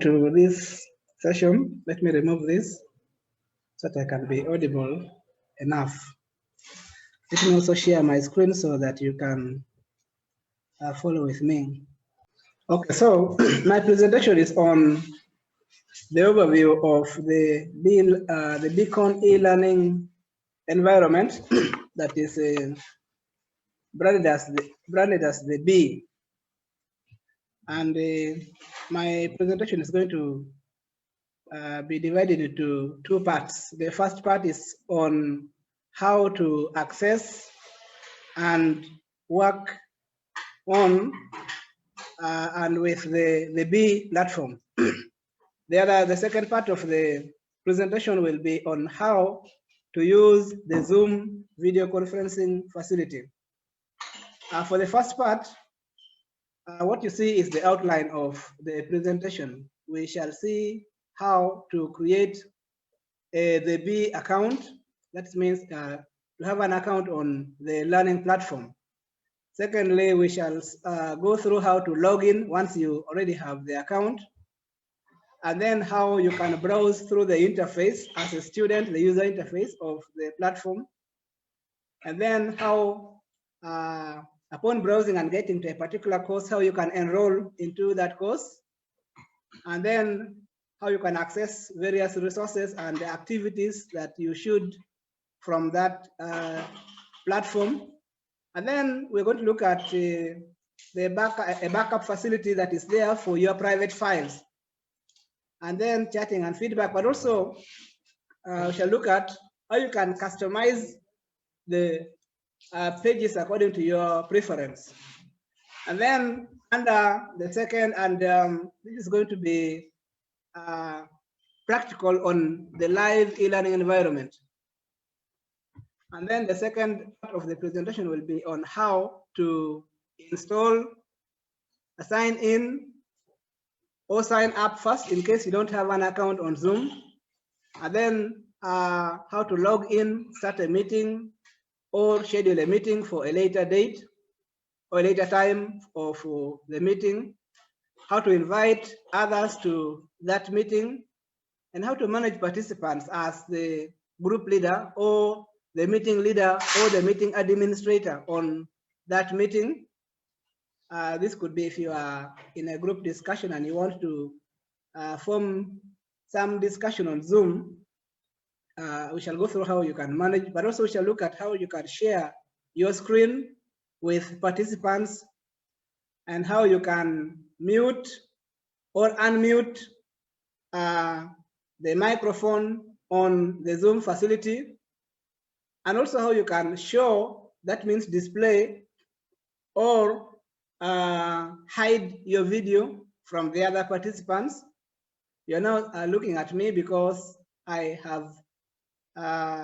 to this session. Let me remove this so that I can be audible enough. Let me also share my screen so that you can follow with me. Okay, so my presentation is on the overview of the Beacon e-learning environment that is branded as the B. And my presentation is going to be divided into two parts. The first part is on how to access and work on and with the B platform. The second part of the presentation will be on how to use the Zoom video conferencing facility. For the first part, what you see is the outline of the presentation. We shall see how to create the B account. That means to have an account on the learning platform. Secondly, we shall go through how to log in once you already have the account, and then how you can browse through the interface as a student, the user interface of the platform, and then how upon browsing and getting to a particular course, how you can enroll into that course, and then how you can access various resources and the activities that you should from that platform. And then we're going to look at a backup facility that is there for your private files, and then chatting and feedback, but also we shall look at how you can customize the pages according to your preference. And then under the second, and this is going to be practical on the live e-learning environment. And then the second part of the presentation will be on how to install, sign in, or sign up first in case you don't have an account on Zoom. And then how to log in, start a meeting, or schedule a meeting for a later date or a later time for the meeting, how to invite others to that meeting, and how to manage participants as the group leader or the meeting leader or the meeting administrator on that meeting. This could be if you are in a group discussion and you want to form some discussion on Zoom. We shall go through how you can manage, but also we shall look at how you can share your screen with participants and how you can mute or unmute the microphone on the Zoom facility, and also how you can show, that means display, or hide your video from the other participants. You're now looking at me because I have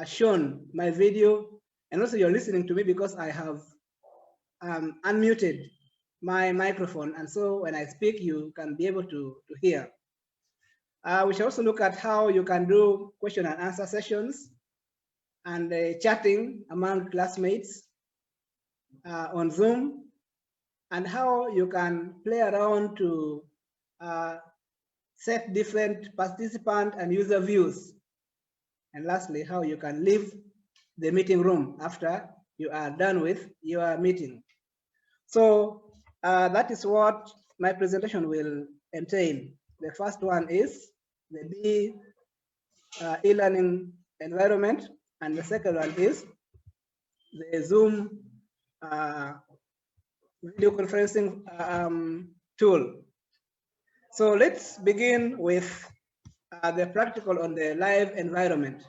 shown my video, and also you're listening to me because I have unmuted my microphone, and so when I speak you can be able to hear. We shall also look at how you can do question and answer sessions and chatting among classmates on Zoom, and how you can play around to set different participant and user views. And lastly, how you can leave the meeting room after you are done with your meeting. So that is what my presentation will entail. The first one is the B e-learning environment, and the second one is the Zoom video conferencing tool. So let's begin with the practical on the live environment.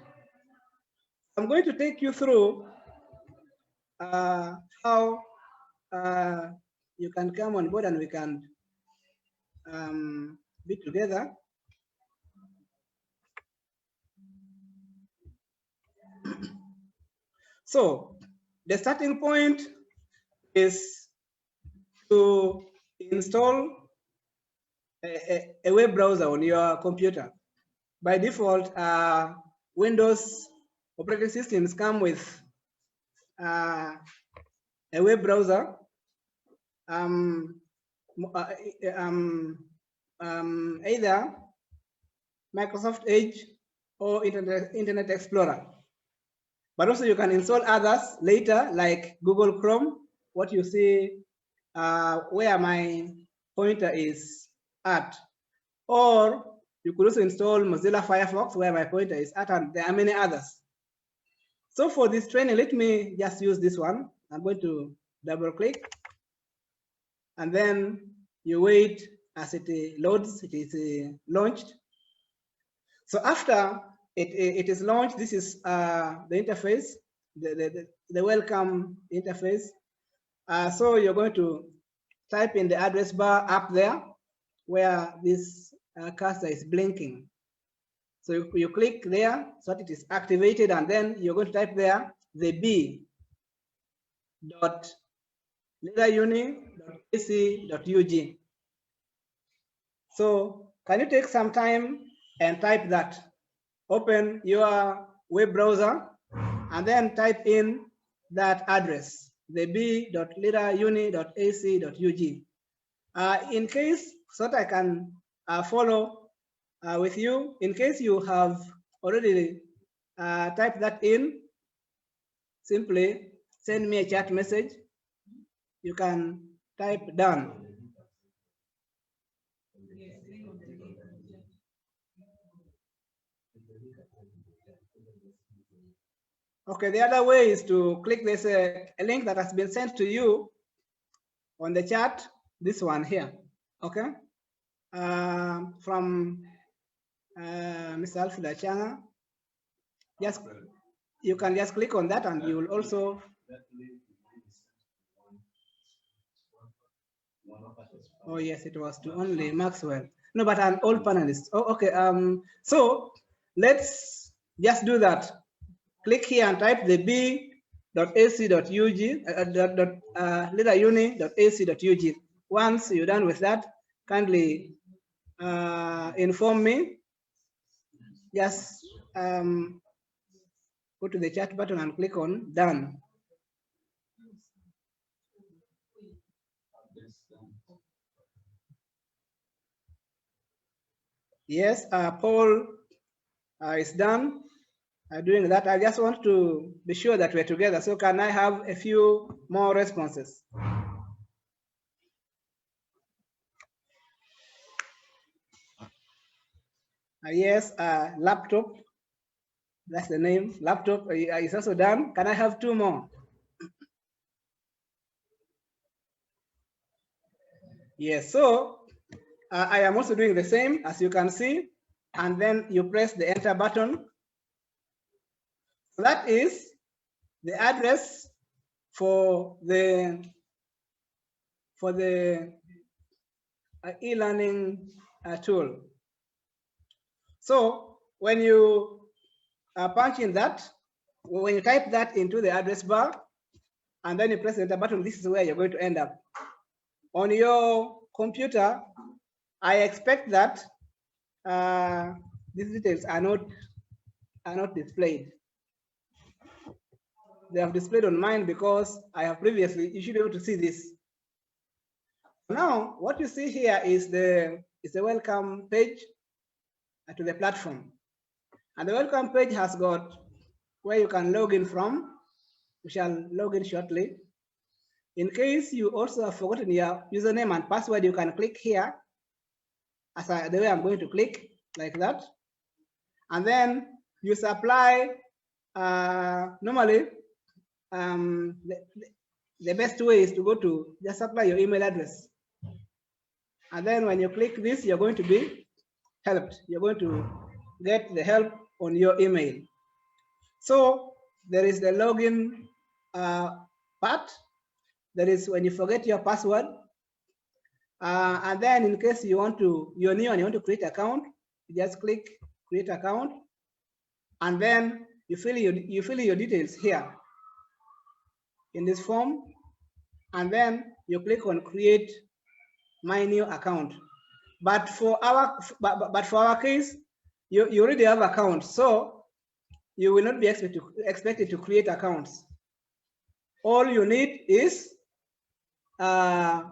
I'm going to take you through how you can come on board and we can be together. So the starting point is to install a web browser on your computer. By default, Windows operating systems come with a web browser. either Microsoft Edge or Internet Explorer. But also you can install others later, like Google Chrome, what you see where my pointer is at. Or you could also install Mozilla Firefox, where my pointer is at, and there are many others. So for this training, let me just use this one. I'm going to double click, and then you wait as it loads. It is launched. So after it is launched, this is the interface, the welcome interface. So you're going to type in the address bar up there where this cursor is blinking. So you click there so that it is activated, and then you're going to type there the b.learneruni.ac.ug. So can you take some time and type that? Open your web browser and then type in that address, the b.learneruni.ac.ug. In case, so that I can follow with you, in case you have already typed that in, simply send me a chat message. You can type done. Okay, the other way is to click this a link that has been sent to you on the chat, this one here, okay? From Mr. Alfred Achanga. Just, you can just click on that and you will also, oh yes, it was to only Maxwell. No, but an all panelists. Oh, okay, so let's just do that. Click here and type the b.ac.ug, learneruni.ac.ug. Once you're done with that, kindly inform me. Just go to the chat button and click on done. Yes, Paul is done doing that. I just want to be sure that we're together. So can I have a few more responses? Yes, laptop. That's the name. Laptop is also done. Can I have two more? Yes, so I am also doing the same, as you can see, and then you press the enter button. So that is the address for the e-learning tool. So when you punch in that, when you type that into the address bar, and then you press the enter button, this is where you're going to end up. On your computer, I expect that these details are not displayed. They have displayed on mine because I have previously, you should be able to see this. Now, what you see here is the welcome page to the platform. And the welcome page has got where you can log in from. We shall log in shortly. In case you also have forgotten your username and password, you can click here, as the way I'm going to click, like that. And then you supply, normally, the best way is to go to just supply your email address. And then when you click this, you're going to be helped. You're going to get the help on your email. So there is the login part. That is when you forget your password. And then in case you want to, you're new and you want to create account, you just click create account. And then you fill your details here in this form. And then you click on create my new account. But for our case, you already have account, so you will not be expected to create accounts. All you need is to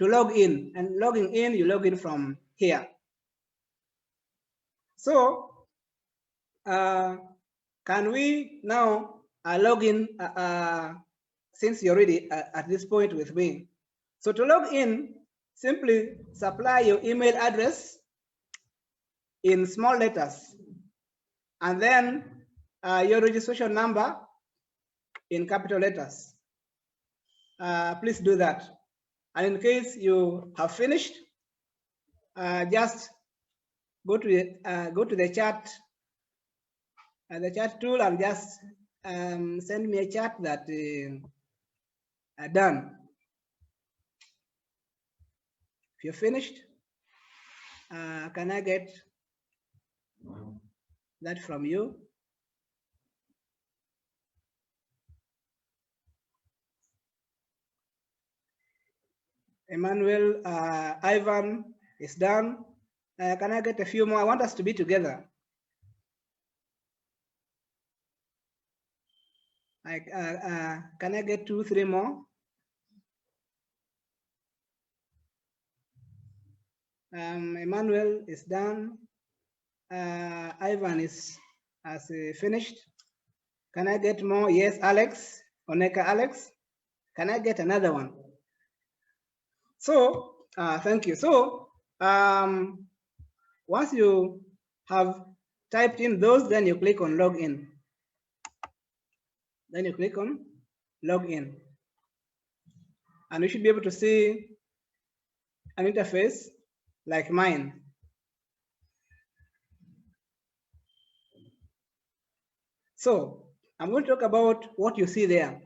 log in, and logging in, you log in from here. So can we now log in since you're already at this point with me? So to log in, simply supply your email address in small letters, and then your registration number in capital letters. Please do that. And in case you have finished, just go to the chat tool and just send me a chat that done. If you're finished, can I get that from you? Emmanuel, Ivan is done. Can I get a few more? I want us to be together. Can I get 2, 3 more? Emmanuel is done. Ivan has finished. Can I get more? Yes, Alex, Oneka Alex. Can I get another one? So, thank you. So, once you have typed in those, then you click on login. Then you click on login. And you should be able to see an interface like mine. So, I'm going to talk about what you see there.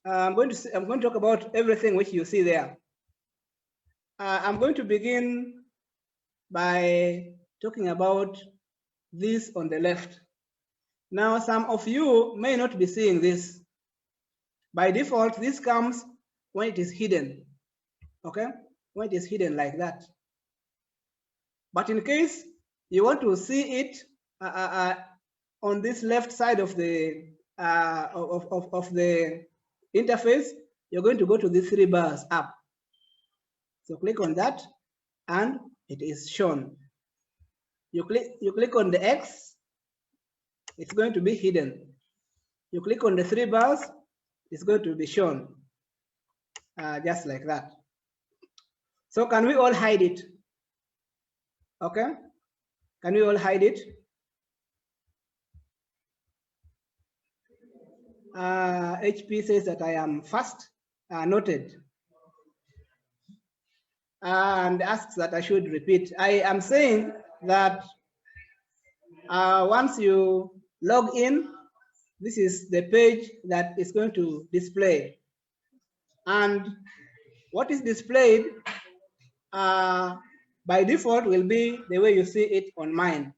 I'm going to talk about everything which you see there. I'm going to begin by talking about this on the left. Now, some of you may not be seeing this. By default, this comes when it is hidden, okay? When it is hidden like that. But in case you want to see it on this left side of the interface, you're going to go to the 3 bars up. So click on that, and it is shown. You click on the X, it's going to be hidden. You click on the 3 bars, it's going to be shown, just like that. So can we all hide it? Okay, can we all hide it? HP says that I am fast, noted, and asks that I should repeat. I am saying that once you log in, this is the page that is going to display. And what is displayed by default will be the way you see it on mine.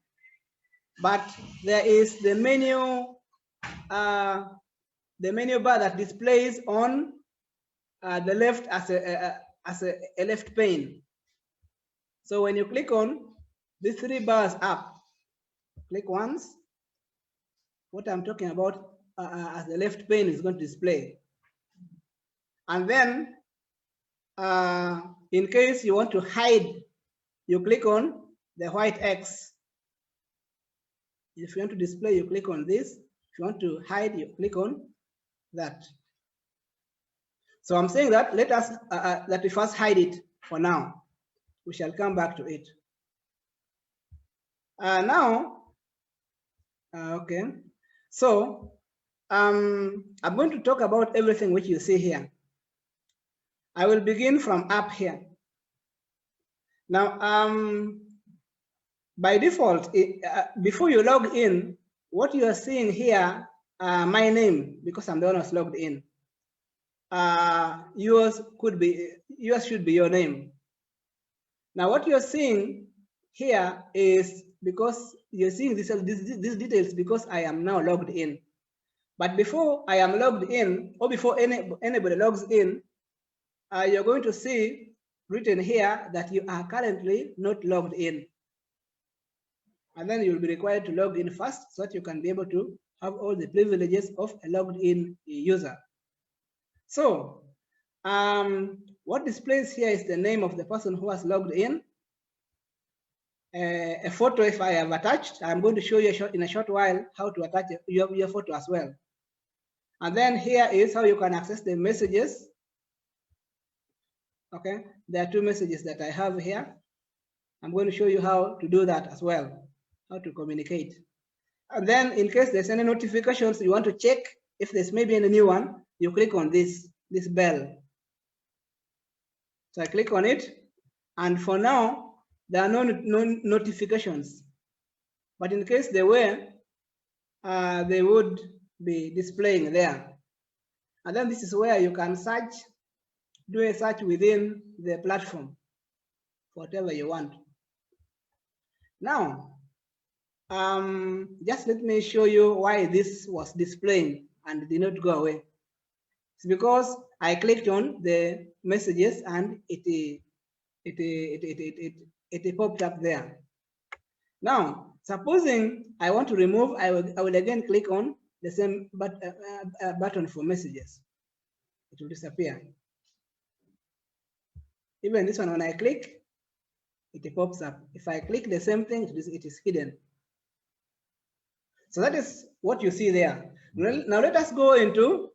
But there is the menu bar that displays on the left as a left pane. So when you click on these 3 bars up, click once, what I'm talking about as the left pane is going to display. And then in case you want to hide, you click on the white X. If you want to display, you click on this. If you want to hide, you click on that. So I'm saying that let us that we first hide it for now. We shall come back to it. Now, okay. So I'm going to talk about everything which you see here. I will begin from up here. Now, by default, before you log in, what you are seeing here, my name, because I'm the one who's logged in. Yours should be your name. Now, what you're seeing here is because you're seeing these details because I am now logged in. But before I am logged in, or before anybody logs in, you're going to see written here that you are currently not logged in. And then you'll be required to log in first so that you can be able to have all the privileges of a logged in user. So What displays here is the name of the person who has logged in. A photo, if I have attached, I'm going to show you in a short while how to attach your photo as well. And then here is how you can access the messages. Okay, there are two messages that I have here. I'm going to show you how to do that as well, how to communicate. And then in case there's any notifications you want to check, if there's maybe any new one, you click on this bell. So I click on it, and for now, there are no notifications. But in case they were, they would be displaying there. And then this is where you can search, do a search within the platform, whatever you want. Now, just let me show you why this was displaying and did not go away. It's because I clicked on the messages and it popped up there. Now, supposing I want to remove, I will again click on the same button for messages. It will disappear. Even this one, when I click, it pops up. If I click the same thing, it is hidden. So that is what you see there. Now let us go into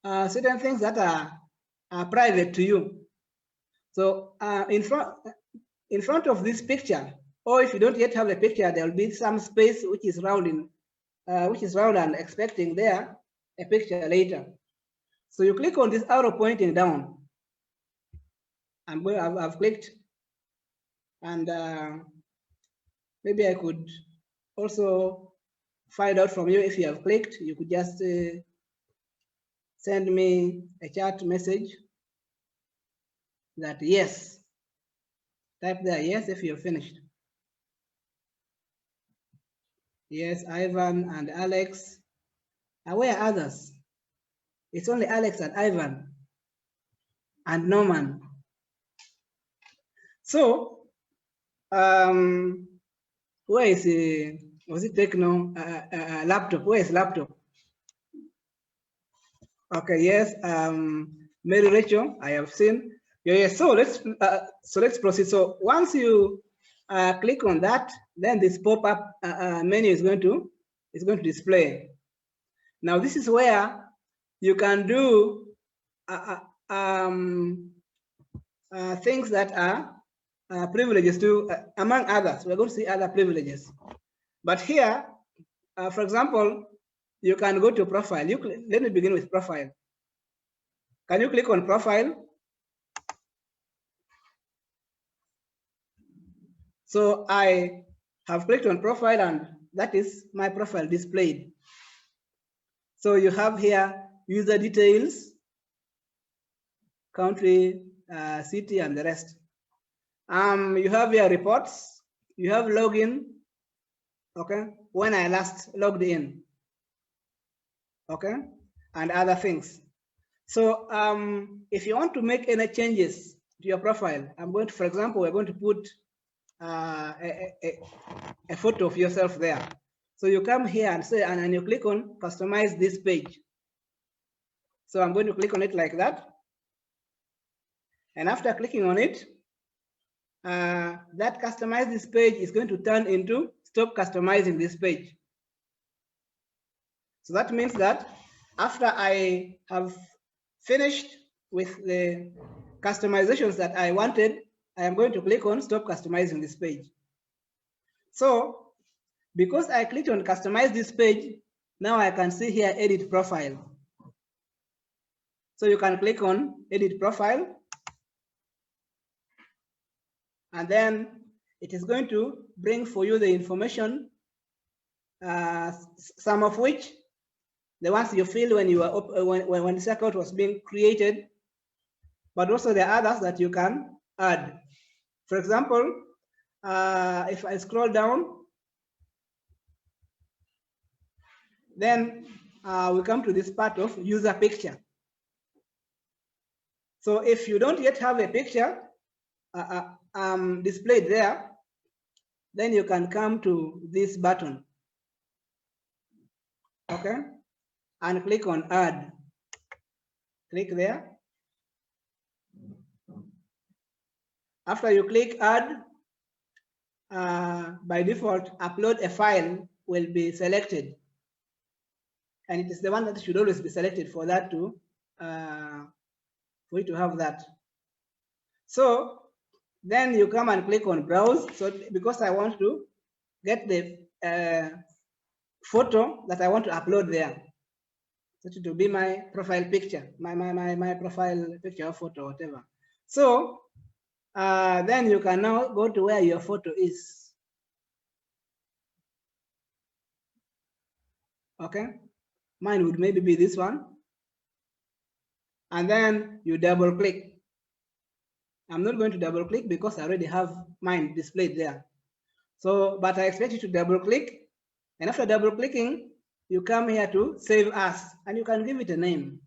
certain things that are private to you. So in front of this picture, or if you don't yet have a picture, there will be some space which is round and expecting there a picture later. So you click on this arrow pointing down. I've clicked, and maybe I could also find out from you if you have clicked. You could just send me a chat message that yes. Type there yes if you're finished. Yes, Ivan and Alex. Where are others? It's only Alex and Ivan and Norman. So, where is was it Techno laptop? Where is laptop? Okay, yes, Mary Rachel, I have seen. Yeah, so let's proceed. So once you click on that, then this pop-up menu is going to display. Now this is where you can do things that are privileges to, among others. We're going to see other privileges. But here, for example, you can go to profile. Let me begin with profile. Can you click on profile? So I have clicked on profile, and that is my profile displayed. So you have here user details, country, city, and the rest. You have your reports, you have login, okay, when I last logged in, okay, and other things. So if you want to make any changes to your profile, I'm going to, for example, we're going to put a photo of yourself there. So you come here and say, and you click on customize this page. So I'm going to click on it like that. And after clicking on it, that customize this page is going to turn into stop customizing this page. So that means that after I have finished with the customizations that I wanted, I am going to click on stop customizing this page. So because I clicked on customize this page, now I can see here edit profile. So you can click on edit profile, and then it is going to bring for you the information, some of which the ones you fill when you are when the account was being created, but also the others that you can add. For example, if I scroll down, then we come to this part of user picture. So if you don't yet have a picture displayed there, then you can come to this button, okay, and click on add. Click there, After you click add, by default, upload a file will be selected. And it is the one that should always be selected for that to, for you to have that. So then you come and click on browse. So because I want to get the photo that I want to upload there, so to be my profile picture, my profile picture or photo, whatever. So then you can now go to where your photo is. Okay, mine would maybe be this one. And then you double click. I'm not going to double click because I already have mine displayed there. So, but I expect you to double click. And after double clicking, you come here to save as, and you can give it a name.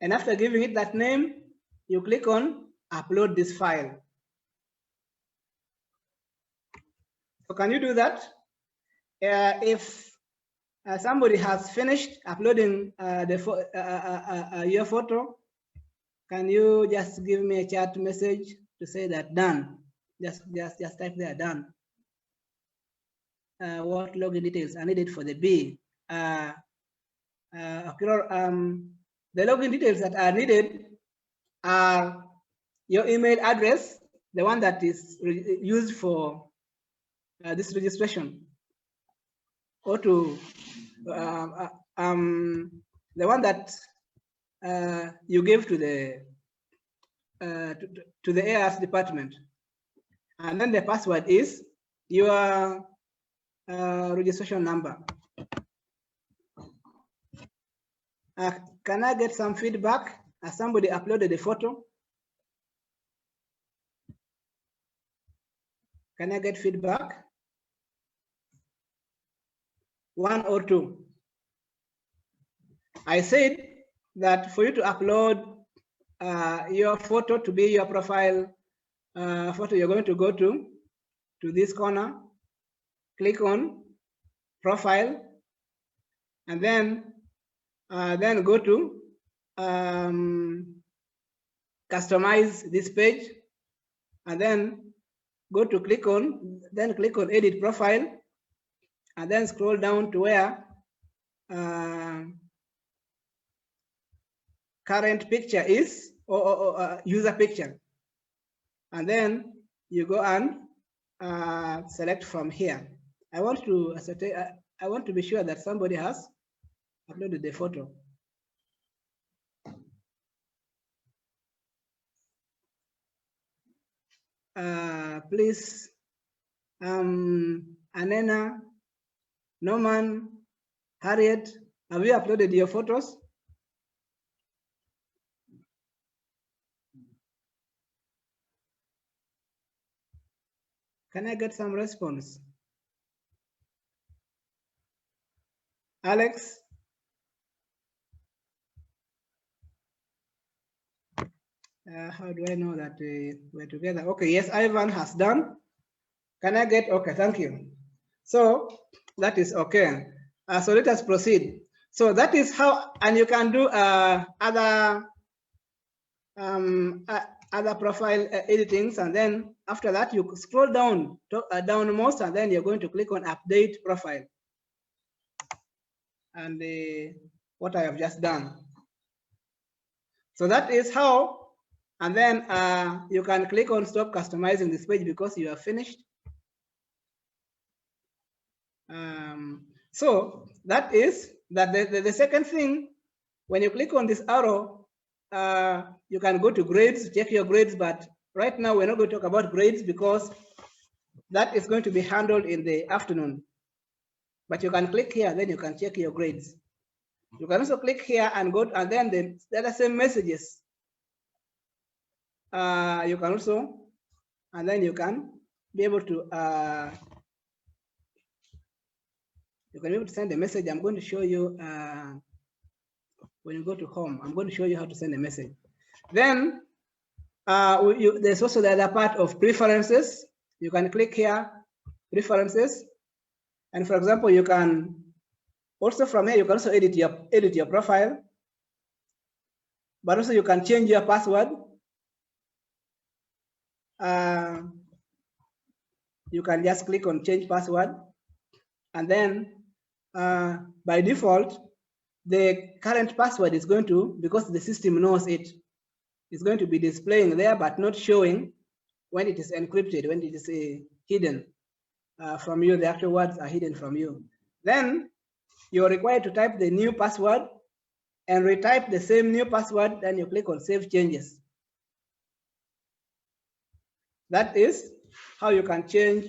And after giving it that name, you click on upload this file. So can you do that? If somebody has finished uploading your photo, can you just give me a chat message to say that done? Just type there done. What login details are needed for the B? The login details that are needed are your email address, the one that is used for this registration, or to the one that you gave to the ARS department, and then the password is your registration number. Can I get some feedback as somebody uploaded a photo? Can I get feedback? 1 or 2. I said that for you to upload your photo to be your profile photo, you're going to go to this corner, click on profile, and then go to customize this page, and then go to click on edit profile, and then scroll down to where current picture is, or user picture, and then you go and select from here. I want to be sure that somebody has uploaded the photo. Please, Anena, Norman, Harriet, have you uploaded your photos? Can I get some response? Alex? How do I know that we're together? Okay, yes, Ivan has done. Can I get, okay, thank you. So that is okay. So let us proceed. So that is how, and you can do other profile editings, and then after that you scroll down to, downmost, and then you're going to click on update profile, and what I have just done. So that is how, and then you can click on stop customizing this page because you are finished. So that is that the second thing, when you click on this arrow, you can go to grades, check your grades, but right now we're not going to talk about grades because that is going to be handled in the afternoon. But you can click here, then you can check your grades. You can also click here and go, and then there are same messages. You can also, and then you can be able to send a message. I'm going to show you when you go to home. I'm going to show you how to send a message. Then there's also the other part of preferences. You can click here, preferences, and for example, you can also from here you can also edit your profile, but also you can change your password. you can just click on change password, and then by default, the current password is going to, because the system knows it, is going to be displaying there but not showing when it is encrypted, when it is hidden from you. The actual words are hidden from you. Then you're required to type the new password and retype the same new password. Then you click on save changes. That is how you can change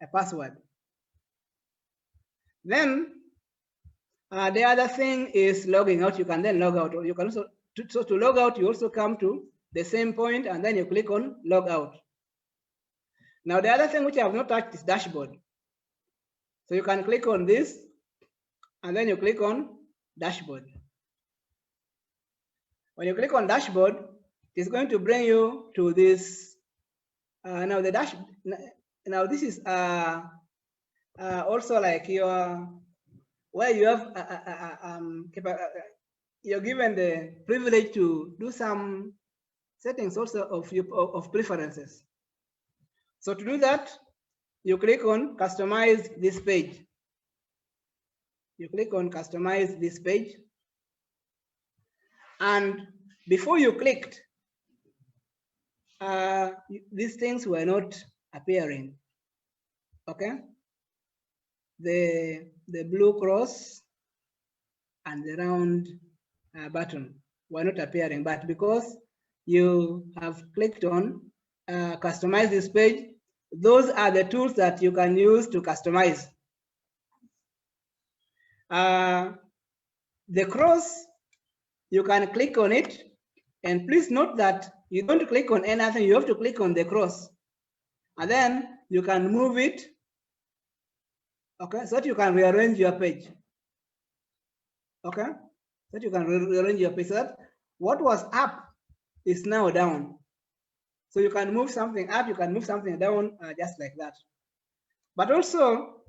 a password. Then the other thing is logging out. You can then log out. Or you can also, to log out, you also come to the same point and then you click on log out. Now the other thing which I have not touched is dashboard. So you can click on this and then you click on dashboard. When you click on dashboard, it's going to bring you to this. Now the dash. Now this is also like your, where you have you're given the privilege to do some settings also of preferences. So to do that, you click on customize this page. You click on customize this page, and before you clicked, these things were not appearing. Okay, the blue cross and the round button were not appearing, but because you have clicked on customize this page, those are the tools that you can use to customize. The cross, you can click on it, and please note that you don't click on anything, you have to click on the cross, and then you can move it, okay, so that you can rearrange your page. Okay, so that you can rearrange your page, so that what was up is now down. So you can move something up, you can move something down, just like that. But also,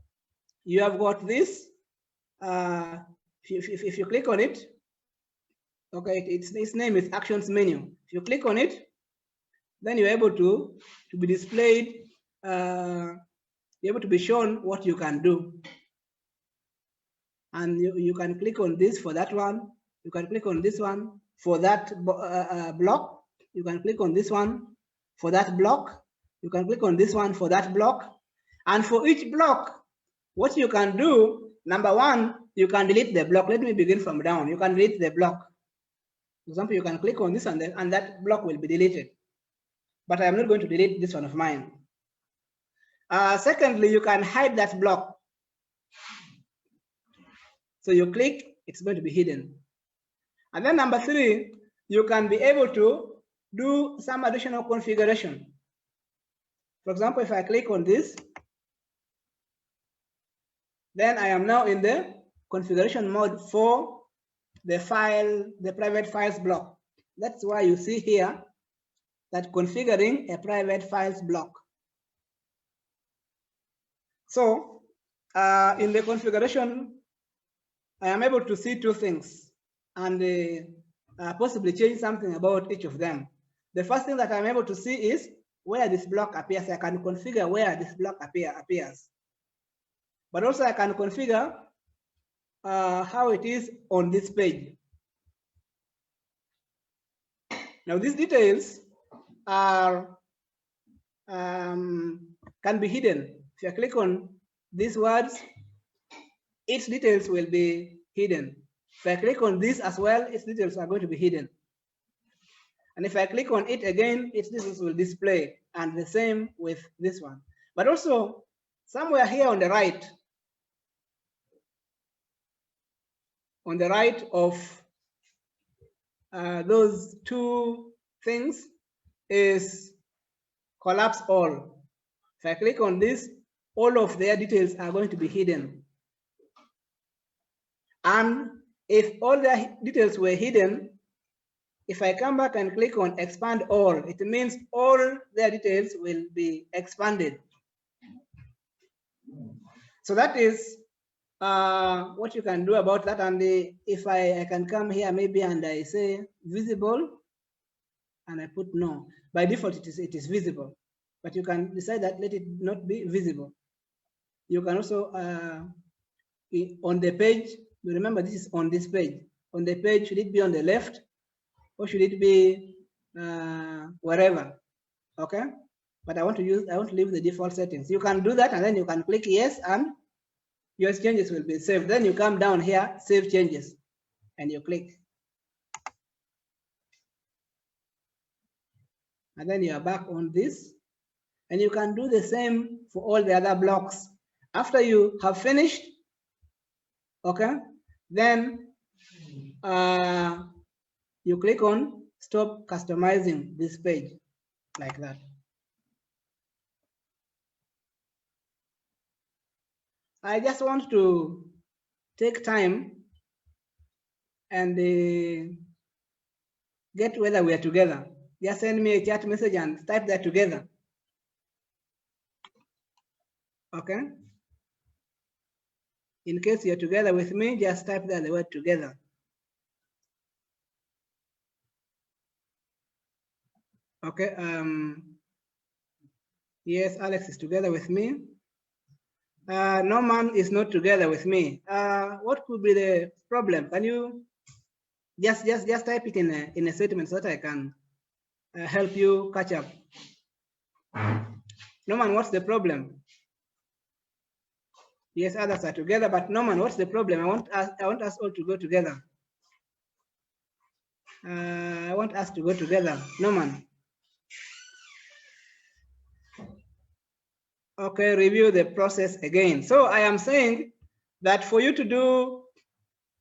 you have got this. If you click on it, okay, its name is Actions menu. If you click on it, then you're able to be displayed. You're able to be shown what you can do. And you can click on this for that one. You can click on this one for that block. You can click on this one for that block. You can click on this one for that block. And for each block, what you can do, number one, you can delete the block. Let me begin from down. You can delete the block. For example, you can click on this and that block will be deleted. But I am not going to delete this one of mine. Secondly, you can hide that block. So you click, it's going to be hidden. And then number three, you can be able to do some additional configuration. For example, if I click on this, then I am now in the configuration mode for the file, the private files block. That's why you see here that configuring a private files block. So in the configuration, I am able to see two things and possibly change something about each of them. The first thing that I'm able to see is where this block appears. I can configure where this block appears. But also I can configure how it is on this page. Now these details are can be hidden. If I click on these words, its details will be hidden. If I click on this as well, its details are going to be hidden. And if I click on it again, its details will display, and the same with this one. But also, somewhere here on the right of those two things is collapse all. If I click on this, all of their details are going to be hidden. And if all their details were hidden, if I come back and click on expand all, it means all their details will be expanded. So that is what you can do about that. And if I can come here maybe and I say visible and I put no, by default it is visible. but you can decide that let it not be visible. You can also, on the page, remember this is on this page. On the page, should it be on the left or should it be wherever? Okay, but I want to leave the default settings. You can do that and then you can click yes and your changes will be saved. Then you come down here, save changes, and you click. And then you are back on this. And you can do the same for all the other blocks. After you have finished, okay, then you click on stop customizing this page, like that. I just want to take time and get whether we are together. Just send me a chat message and type that together. Okay. In case you're together with me, just type there the word together. Okay. Yes, Alex is together with me. Norman is not together with me. What could be the problem? Can you just type it in a statement so that I can help you catch up? Norman, what's the problem? Yes, others are together, but Norman, what's the problem? I want us all to go together. I want us to go together. Norman. Okay, review the process again. So I am saying that for you to do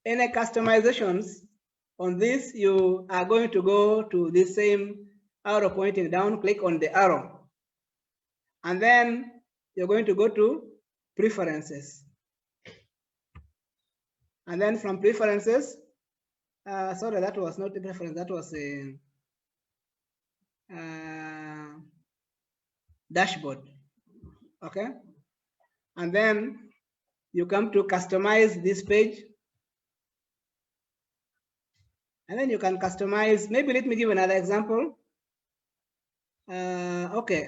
any customizations on this, you are going to go to the same arrow pointing down, click on the arrow. And then you're going to go to preferences. And then from preferences, sorry, that was not a preference, that was a dashboard. Okay. And then you come to customize this page. And then you can customize, maybe let me give another example. Okay,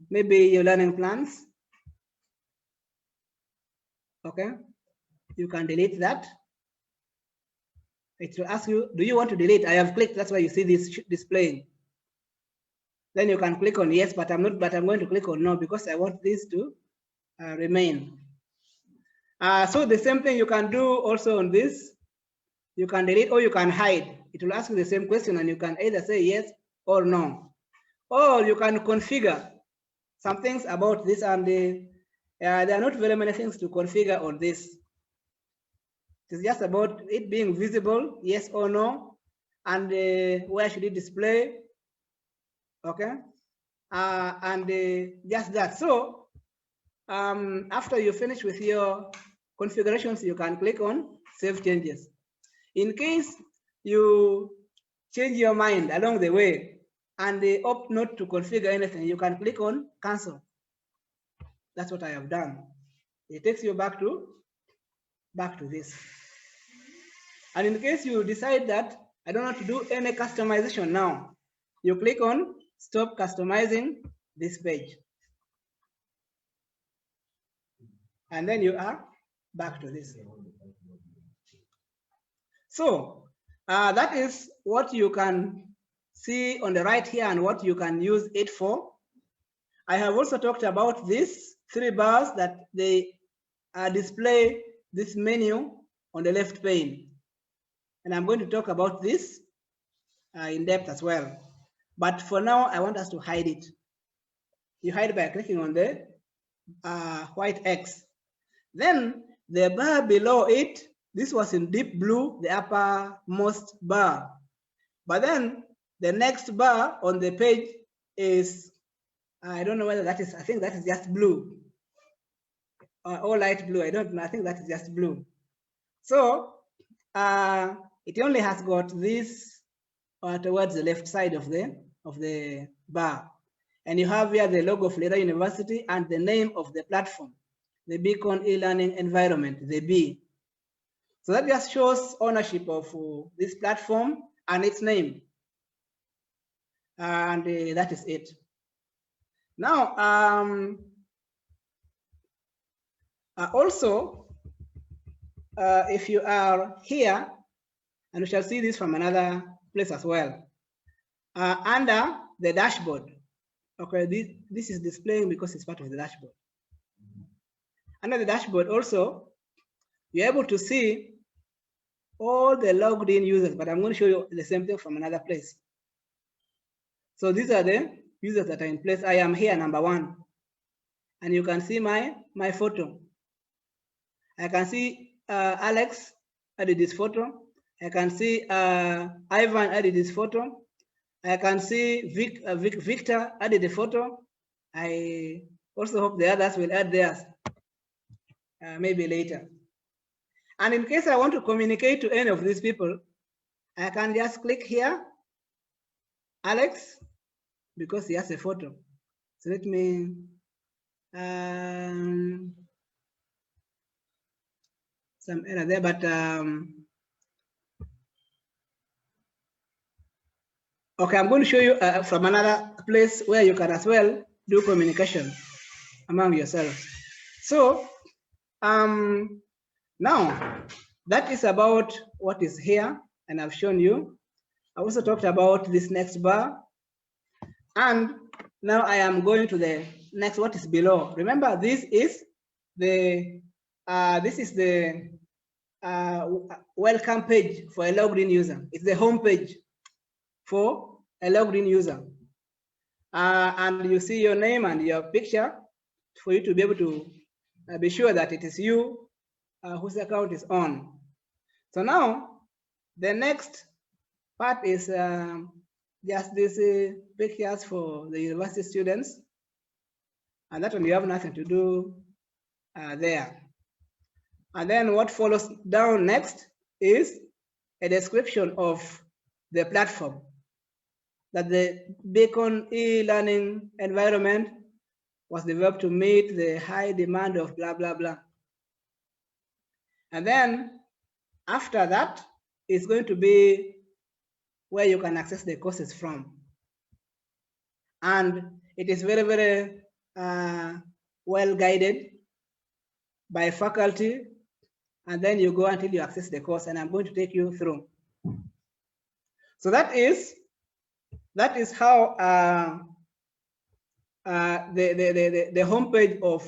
maybe your learning plans. Okay, you can delete that. It will ask you, do you want to delete? I have clicked, that's why you see this displaying. Then you can click on yes, but I'm going to click on no because I want this to remain. So the same thing you can do also on this. You can delete or you can hide. It will ask you the same question and you can either say yes or no. Or you can configure some things about this, and there are not very many things to configure on this. It's just about it being visible, yes or no, and where should it display, okay? And just that. So after you finish with your configurations, you can click on Save Changes. In case you change your mind along the way and they opt not to configure anything, you can click on Cancel. That's what I have done. It takes you back to this. And in case you decide that I don't want to do any customization now, you click on Stop Customizing this page. And then you are back to this. So that is what you can see on the right here and what you can use it for. I have also talked about these 3 bars that they display this menu on the left pane. And I'm going to talk about this in depth as well. But for now, I want us to hide it. You hide by clicking on the white X. Then the bar below it, this was in deep blue, the uppermost bar. But then the next bar on the page is, I don't know whether that is, I think that is just blue. Or light blue, I don't know, I think that is just blue. So it only has got this towards the left side of the bar. And you have here the logo of Lira University and the name of the platform, the Beacon e-learning environment, the B. So that just shows ownership of this platform and its name. And that is it. Now, also, if you are here, and we shall see this from another place as well, under the dashboard. Okay, this is displaying because it's part of the dashboard. Under the dashboard also, you're able to see all the logged in users, but I'm going to show you the same thing from another place. So these are the users that are in place. I am here, number 1. And you can see my photo. I can see Alex added this photo. I can see Ivan added this photo. I can see Victor added the photo. I also hope the others will add theirs maybe later. And in case I want to communicate to any of these people, I can just click here, Alex, because he has a photo. So let me some error there, but okay, I'm going to show you from another place where you can as well do communication among yourselves. So now that is about what is here, and I've shown you. I also talked about this next bar, and now I am going to the next, what is below. Remember, this is the welcome page for a logged in user. It's the home page for a logged in user, and you see your name and your picture for you to be able to be sure that it is you whose account is on. So now the next part is just these pictures for the university students, and that one you have nothing to do there. And then what follows down next is a description of the platform, that the Beacon e-learning environment was developed to meet the high demand of blah, blah, blah. And then after that, it's going to be where you can access the courses from. And it is very, very well guided by faculty. And then you go until you access the course, and I'm going to take you through. So that is how the homepage of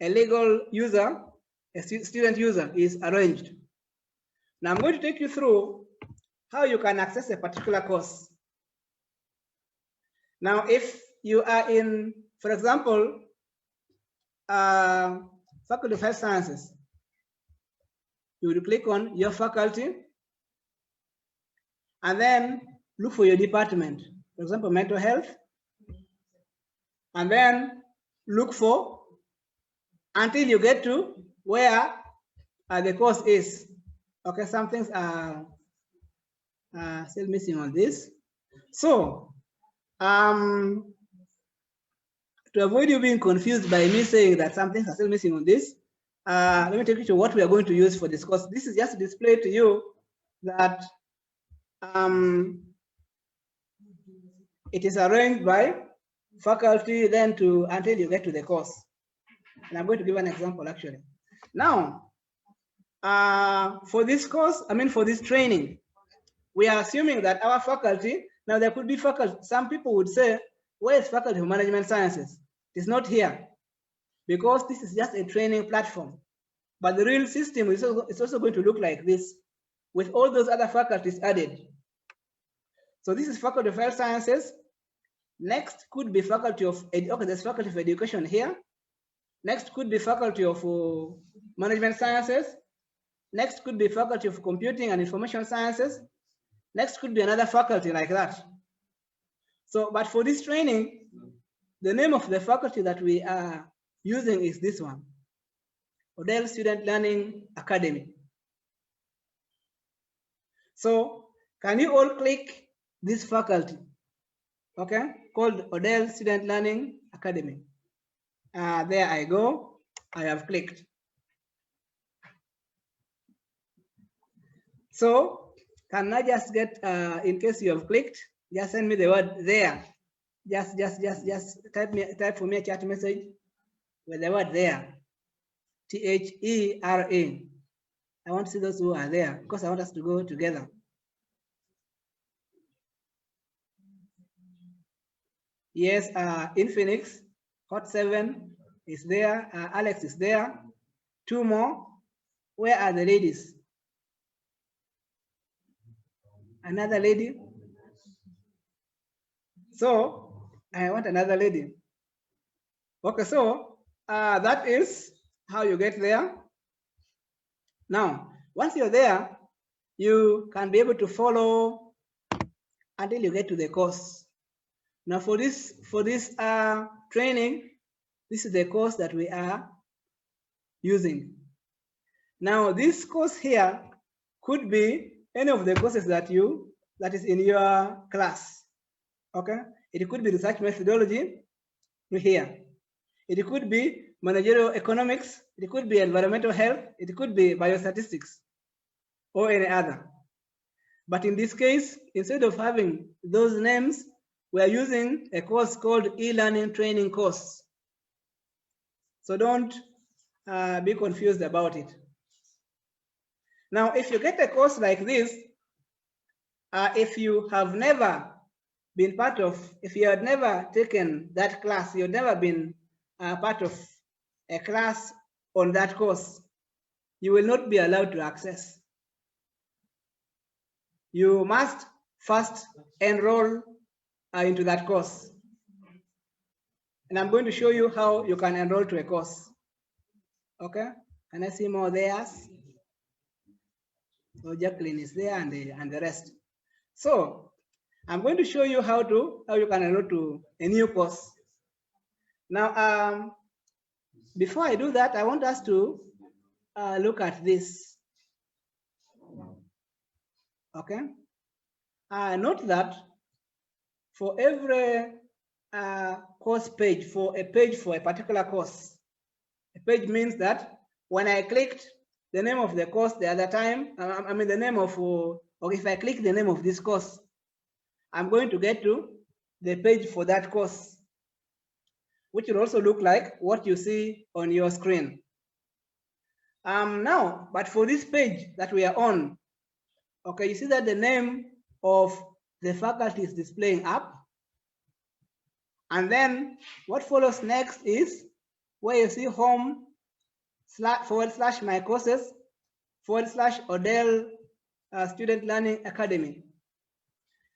a legal user, a student user, is arranged. Now I'm going to take you through how you can access a particular course. Now, if you are in, for example, Faculty of Health Sciences, you will click on your faculty and then look for your department, for example, mental health, and then look for until you get to where the course is. Okay, some things are still missing on this. So to avoid you being confused by me saying that some things are still missing on this, let me take you to what we are going to use for this course. This is just to display to you that it is arranged by faculty then until you get to the course. And I'm going to give an example actually. Now, for this course, for this training, we are assuming that our faculty, now there could be faculty, some people would say, where is Faculty of Management Sciences? It's not here, because this is just a training platform. But the real system is also going to look like this, with all those other faculties added. So this is Faculty of Health Sciences. Next could be Faculty of, okay, there's Faculty of Education here. Next could be Faculty of Management Sciences. Next could be Faculty of Computing and Information Sciences. Next could be another faculty like that. So, but for this training, the name of the faculty that we are using is this one, Odell Student Learning Academy. So can you all click this faculty, okay, called Odell Student Learning Academy? There I go, I have clicked. So can I just get, in case you have clicked, just send me the word there Just type for me a chat message with the word there. THERA. I want to see those who are there because I want us to go together. Yes, Infinix, Hot 7 is there. Alex is there. 2 more. Where are the ladies? Another lady. So I want another lady. Okay, so that is how you get there. Now, once you're there, you can be able to follow until you get to the course. Now, for this training, this is the course that we are using. Now, this course here could be any of the courses that is in your class. Okay, it could be research methodology here. It could be managerial economics. It could be environmental health. It could be biostatistics or any other. But in this case, instead of having those names, we are using a course called e-learning training course. So don't be confused about it. Now, if you get a course like this, if you have never been part of, if you had never taken that class, you've never been part of a class on that course, you will not be allowed to access. You must first enroll into that course. And I'm going to show you how you can enroll to a course. Okay, can I see more there? So Jacqueline is there and the rest. So I'm going to show you how you can enroll to a new course. Now, before I do that, I want us to look at this. Okay. Note that for every course page, for a particular course, a page means that when I clicked the name of the course the other time, I mean the name of, or if I click the name of this course, I'm going to get to the page for that course, which will also look like what you see on your screen. Now, but for this page that we are on, okay, you see that the name of the faculty is displaying up. And then what follows next is where you see home / my courses / Odell Student Learning Academy.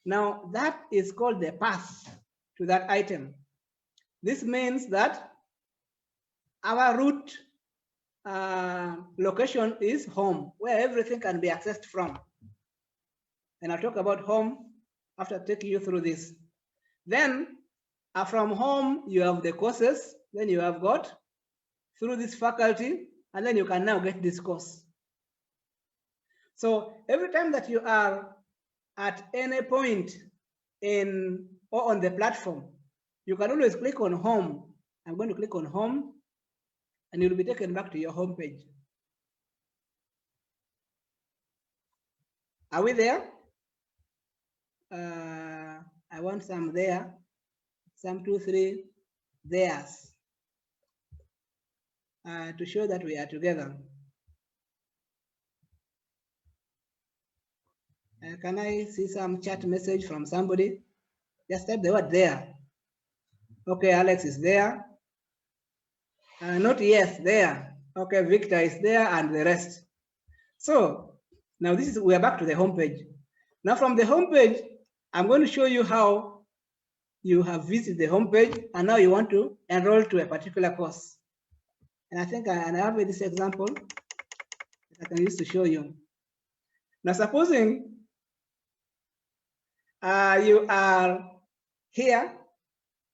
Now that is called the path to that item. This means that our root location is home, where everything can be accessed from. And I'll talk about home after taking you through this. Then from home, you have the courses, then you have got through this faculty, and then you can now get this course. So every time that you are at any point in or on the platform, you can always click on home. I'm going to click on home, and you'll be taken back to your home page. Are we there? I want some there, some 2, 3 there's to show that we are together. Can I see some chat message from somebody? Just type the word there. Okay, Alex is there. Not yes, there. Okay, Victor is there and the rest. So now we are back to the home page. Now from the home page, I'm going to show you how you have visited the home page and now you want to enroll to a particular course. And I think I have this example that I can use to show you. Now supposing you are here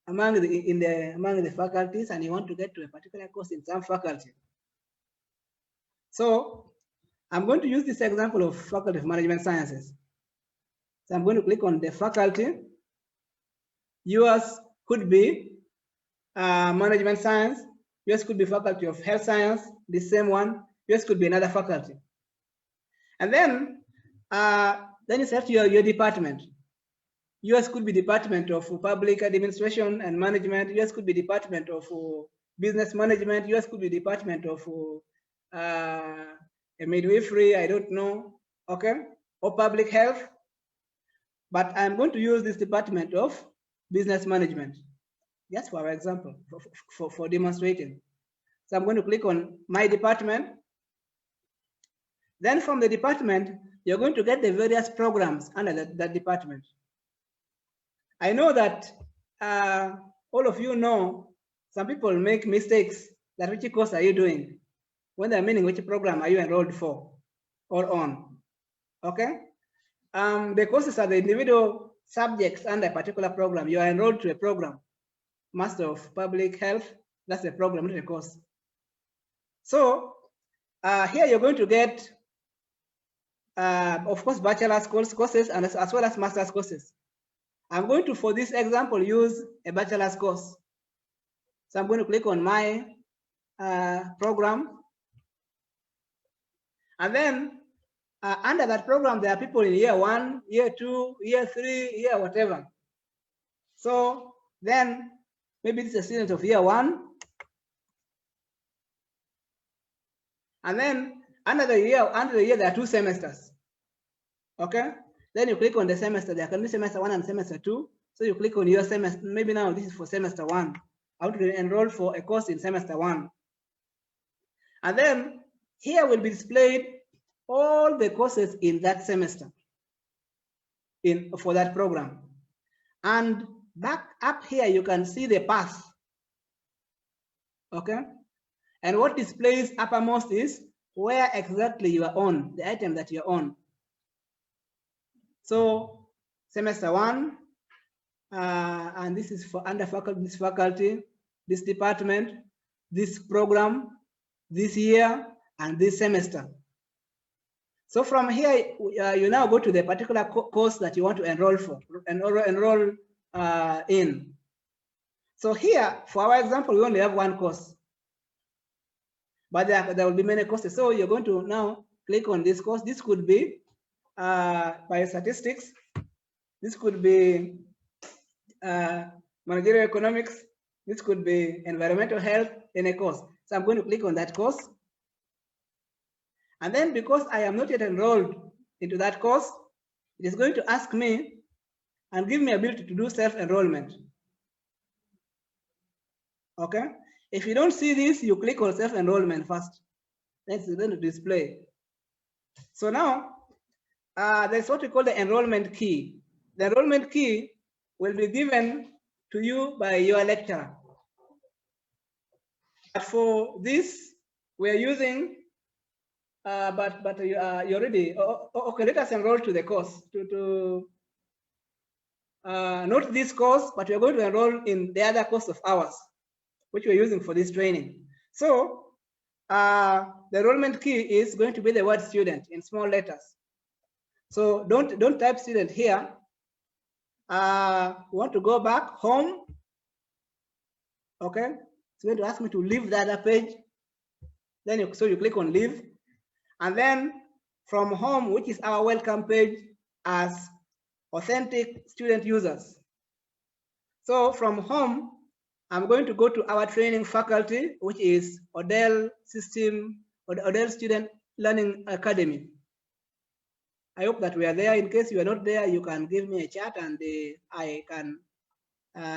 among the faculties and you want to get to a particular course in some faculty. So I'm going to use this example of Faculty of Management Sciences. So I'm going to click on the faculty. Yours could be Management Science. Yours could be Faculty of Health Science, the same one. Yours could be another faculty. And then you select your department. Yours could be Department of Public Administration and Management. Yours could be Department of Business Management. Yours could be Department of midwifery, I don't know, okay, or public health. But I'm going to use this Department of Business Management, just for example, for demonstrating. So I'm going to click on my department. Then from the department, you're going to get the various programs under that department. I know that all of you know some people make mistakes that which course are you doing? When they're meaning which program are you enrolled for or on? Okay? The courses are the individual subjects under a particular program. You are enrolled to a program. Master of Public Health, that's a program, not a course. So here you're going to get, of course, bachelor's courses and as well as master's courses. I'm going to, for this example, use a bachelor's course. So I'm going to click on my program. And then under that program, there are people in year 1, year 2, year 3, year whatever. So then maybe this is a student of year 1. And then under the year there are 2 semesters. Okay? Then you click on the semester. There can be semester 1 and semester 2. So you click on your semester. Maybe now this is for semester 1. I want to enroll for a course in semester 1. And then here will be displayed all the courses in that semester for that program. And back up here, you can see the path. Okay? And what displays uppermost is where exactly you are on, the item that you're on. So semester 1, and this is for under faculty, this department, this program, this year, and this semester. So from here, you now go to the particular course that you want to enroll for, enroll in. So here, for our example, we only have 1 course, but there will be many courses. So you're going to now click on this course. This could be biostatistics. This could be managerial economics. This could be environmental health in a course. So I'm going to click on that course. And then because I am not yet enrolled into that course, it is going to ask me and give me ability to do self-enrollment. Okay? If you don't see this, you click on self-enrollment first. Then it's going to display. So now, there's what we call the enrollment key. The enrollment key will be given to you by your lecturer. For this, we are using, but you're already, okay, let us enroll to the course, not this course, but we're going to enroll in the other course of ours, which we're using for this training. So the enrollment key is going to be the word student in small letters. So don't type student here. We want to go back home. Okay, it's going to ask me to leave the other page. Then you click on leave, and then from home, which is our welcome page as authentic student users. So from home, I'm going to go to our training faculty, which is Odell System or Odell Student Learning Academy. I hope that we are there. In case you are not there, you can give me a chat and I can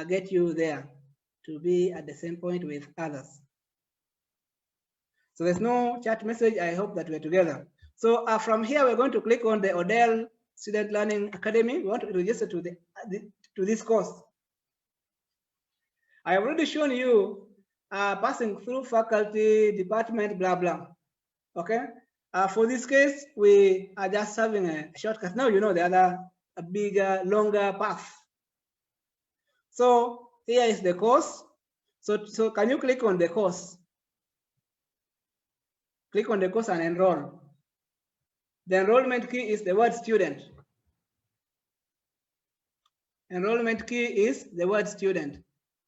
get you there to be at the same point with others. So there's no chat message. I hope that we're together. So from here, we're going to click on the Odell Student Learning Academy. We want to register to this course. I have already shown you passing through faculty, department, blah, blah. Okay. For this case, we are just having a shortcut. Now you know the other, a bigger, longer path. So here is the course. So can you click on the course? Click on the course and enroll. The enrollment key is the word student. Enrollment key is the word student.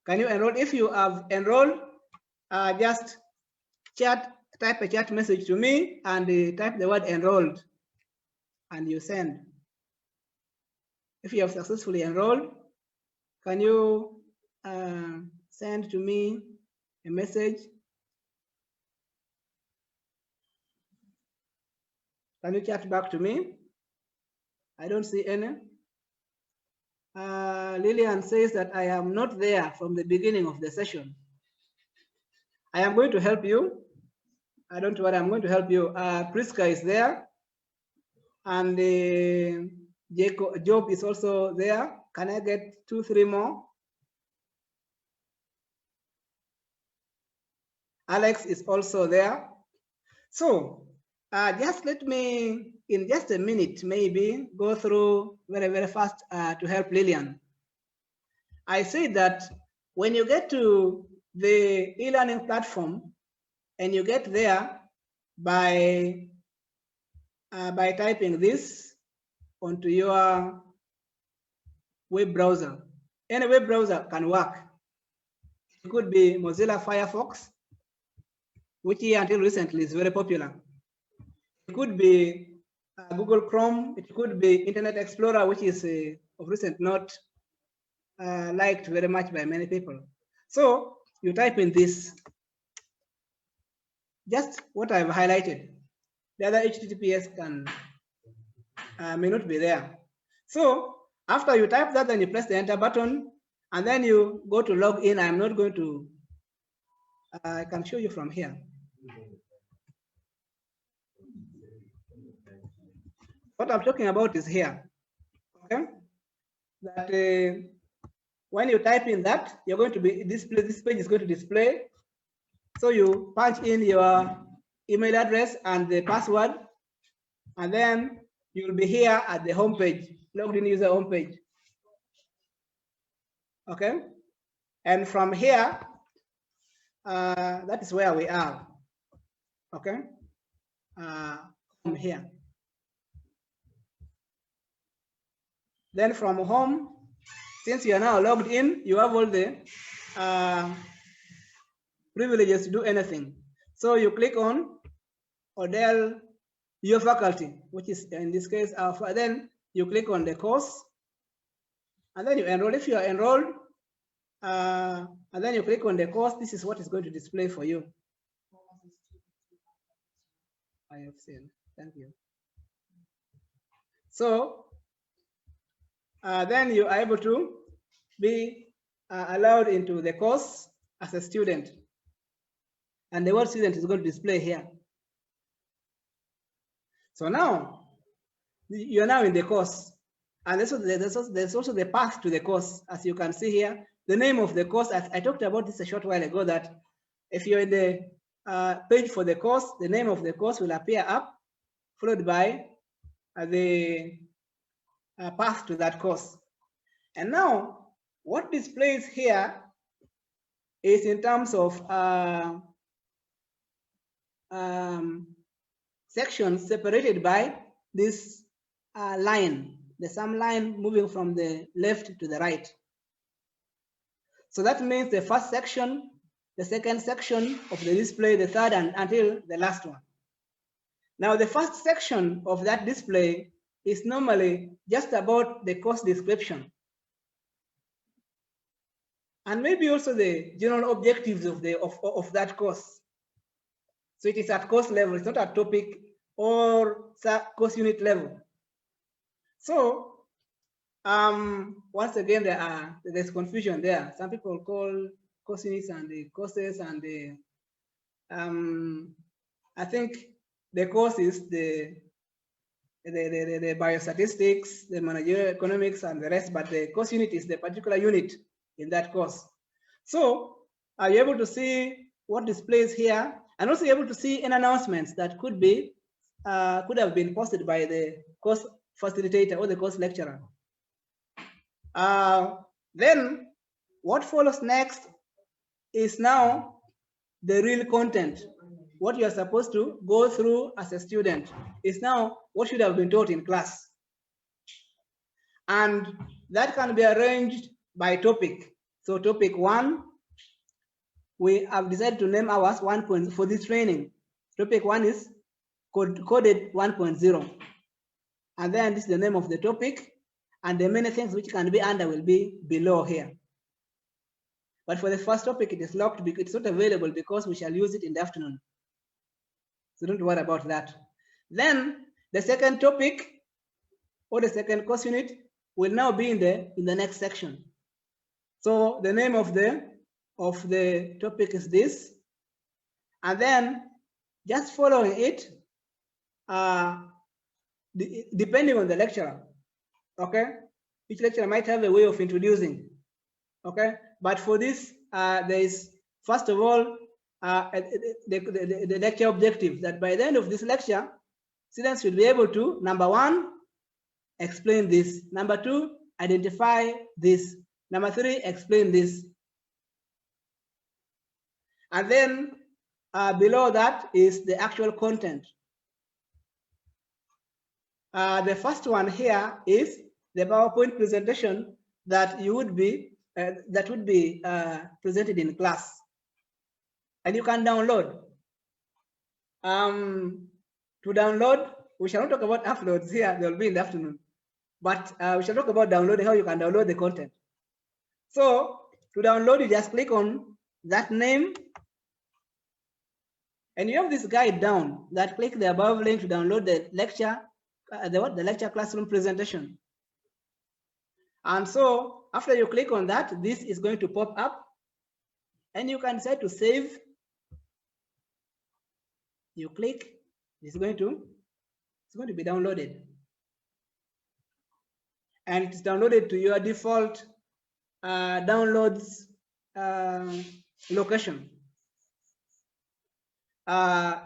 Can you enroll? If you have enrolled, just type a chat message to me and type the word enrolled and you send. If you have successfully enrolled, can you send to me a message? Can you chat back to me? I don't see any. Lillian says that I am not there from the beginning of the session. I am going to help you. I don't worry, I'm going to help you. Priska is there. And Job is also there. Can I get 2, 3 more? Alex is also there. So just let me, in just a minute, maybe go through very, very fast to help Lillian. I say that when you get to the e-learning platform and you get there by typing this onto your web browser. Any web browser can work. It could be Mozilla Firefox, which here until recently is very popular. It could be Google Chrome. It could be Internet Explorer, which is of recent not liked very much by many people. So you type in this, just what I've highlighted. The other HTTPS can may not be there. So after you type that, then you press the enter button, and then you go to log in. I'm not going to, I can show you from here. What I'm talking about is here, okay? That when you type in that, you're going to be display, this page is going to display. So you punch in your email address and the password, and then you'll be here at the home page, logged in user home page. Okay, and from here, that is where we are. Okay, from here. Then from home, since you are now logged in, you have all the privileges to do anything. So you click on Odell, your faculty, which is in this case Alpha. Then you click on the course, and then you enroll. If you are enrolled, and then you click on the course, this is what is going to display for you. I have seen. Thank you. So then you are able to be allowed into the course as a student, and the word student is going to display here. So now you are now in the course, and there's also the path to the course. As you can see here, the name of the course, as I talked about this a short while ago, that if you're in the page for the course, the name of the course will appear up, followed by the path to that course. And now what displays here is in terms of sections separated by this line, the sum line moving from the left to the right. So that means the first section, the second section of the display, the third, and until the last one. Now the first section of that display is normally just about the course description, and maybe also the general objectives of that course. So it is at course level, it's not at topic or course unit level. So once again, there's confusion there. Some people call course units and the courses, and the I think the course is the biostatistics, the managerial economics, and the rest, but the course unit is the particular unit in that course. So are you able to see what displays here, and also able to see any announcements that could have been posted by the course facilitator or the course lecturer? Then what follows next is now the real content. What you are supposed to go through as a student is now what should have been taught in class. And that can be arranged by topic. So topic 1, we have decided to name ours 1. For this training. Topic 1 is coded 1.0. And then this is the name of the topic. and the many things which can be under will be below here. But for the first topic, it is locked because it's not available because we shall use it in the afternoon. So don't worry about that. Then the second topic or the second course unit will now be in the next section. So the name of the topic is this, and then just following it, depending on the lecturer. Okay, each lecturer might have a way of introducing. Okay, but for this, there is first of all the lecture objective that by the end of this lecture, students should be able to, number one, explain this. Number two, identify this. Number three, explain this. And then below that is the actual content. The first one here is the PowerPoint presentation that you would be presented in class, and you can download. To download, we shall not talk about uploads here. They will be in the afternoon, but we shall talk about downloading, how you can download the content. So to download, you just click on that name, and you have this guide down that click the above link to download the lecture, the lecture classroom presentation. And so after you click on that, this is going to pop up, and you can decide to save. You click, it's going to be downloaded, and it's downloaded to your default downloads location.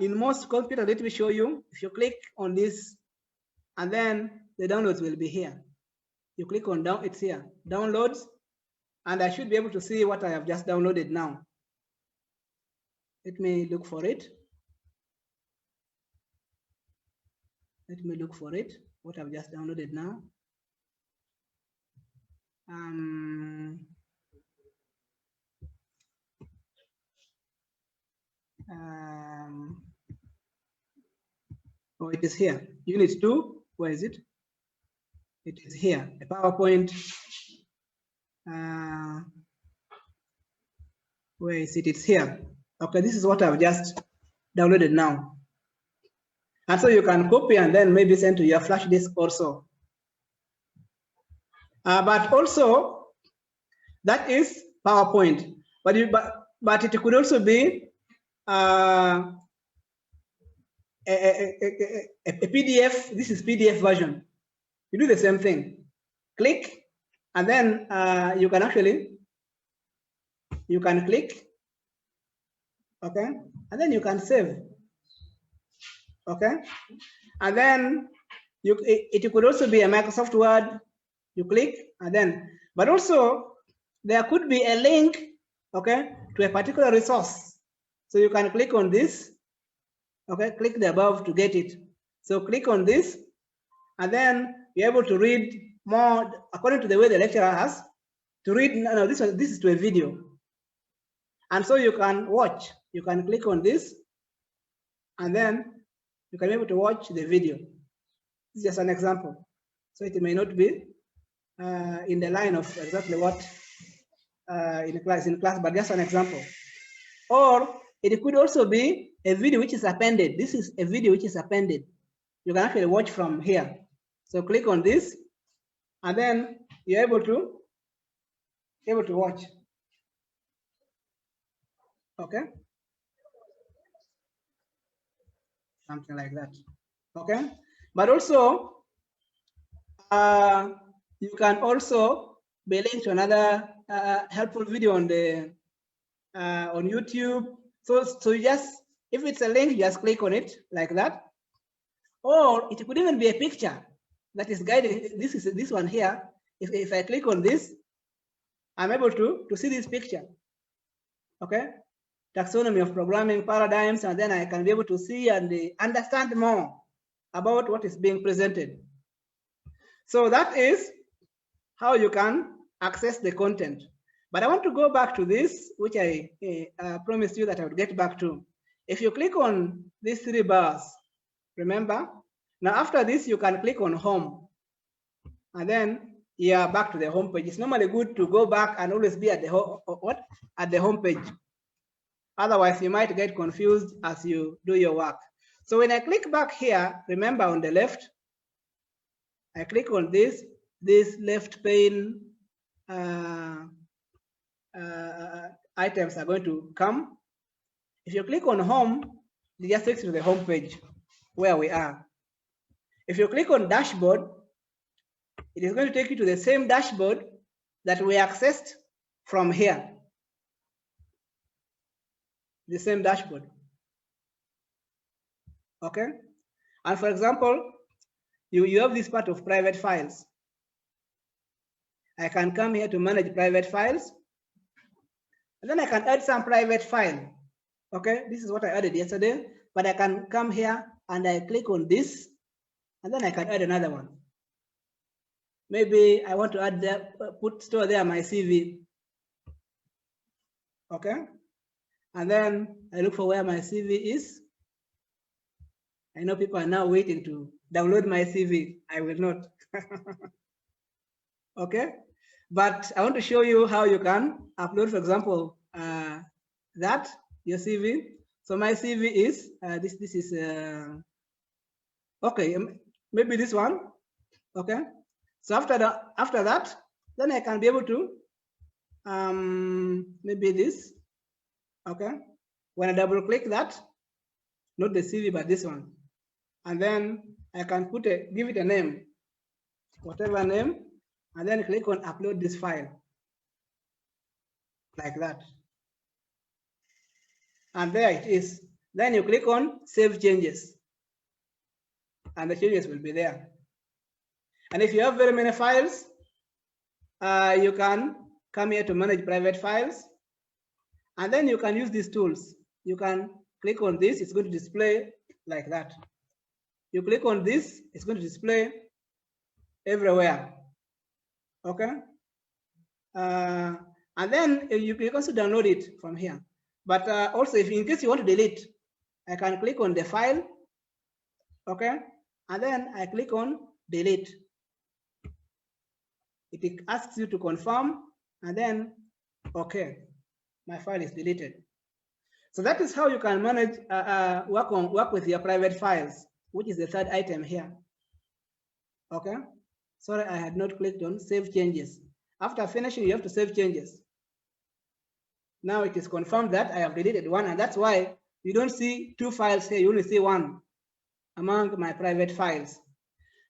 In most computers, let me show you. If you click on this, and then the downloads will be here. You click on down, it's here, downloads, and I should be able to see what I have just downloaded now. Let me look for it. Let me look for it, what I've just downloaded now. Oh, it is here. Unit 2, where is it? It is here, a PowerPoint. Where is it? It's here. Okay, this is what I've just downloaded now. And so you can copy and then maybe send to your flash disk also. But also, that is PowerPoint. But it could also be a PDF. This is PDF version. You do the same thing. Click, and then you can click, okay, and then you can save, okay, and then it could also be a Microsoft Word. You click, and then, but also there could be a link, okay, to a particular resource. So you can click on this, okay, click the above to get it. So click on this, and then you're able to read more according to the way the lecturer has to read. No, this is to a video, and so you can watch. You can click on this, and then you can be able to watch the video. This is just an example, so it may not be in the line of exactly what in class, but just an example. Or it could also be a video which is appended. This is a video which is appended. You can actually watch from here. So click on this, and then you're able to watch. Okay, something like that. Okay, but also you can also be linked to another helpful video on the on YouTube. So you just, if it's a link, you just click on it like that. Or it could even be a picture that is guided. This is this one here. If I click on this, I'm able to see this picture. Okay, taxonomy of programming paradigms, and then I can be able to see and understand more about what is being presented. So that is how you can access the content. But I want to go back to this, which I promised you that I would get back to. If you click on these 3 bars, remember, now after this, you can click on home, and then yeah, back to the home page. It's normally good to go back and always be at the home page. Otherwise, you might get confused as you do your work. So when I click back here, remember on the left, I click on this left pane items are going to come. If you click on home, it just takes you to the home page where we are. If you click on dashboard, it is going to take you to the same dashboard that we accessed from here. The same dashboard. Okay. And for example, you have this part of private files. I can come here to manage private files. And then I can add some private file. Okay, this is what I added yesterday, but I can come here and I click on this, and then I can add another one. Maybe I want to add there, store there my CV. Okay, and then I look for where my CV is. I know people are now waiting to download my CV. I will not. Okay, but I want to show you how you can upload, for example, your CV. So my CV is this is okay, maybe this one. Okay, so after that, then I can be able to maybe this. Okay, when I double click that, not the CV but this one, and then I can give it a name, whatever name, and then click on upload this file like that. And there it is. Then you click on save changes, and the changes will be there. And if you have very many files, you can come here to manage private files, and then you can use these tools. You can click on this, it's going to display like that. You click on this, it's going to display everywhere. Okay. And then you can also download it from here. But also, if in case you want to delete, I can click on the file, okay, and then I click on delete. It asks you to confirm, and then okay, my file is deleted. So that is how you can manage work with your private files, which is the third item here. Okay, sorry, I had not clicked on save changes. After finishing, you have to save changes. Now it is confirmed that I have deleted one, and that's why you don't see two files here, you only see one among my private files.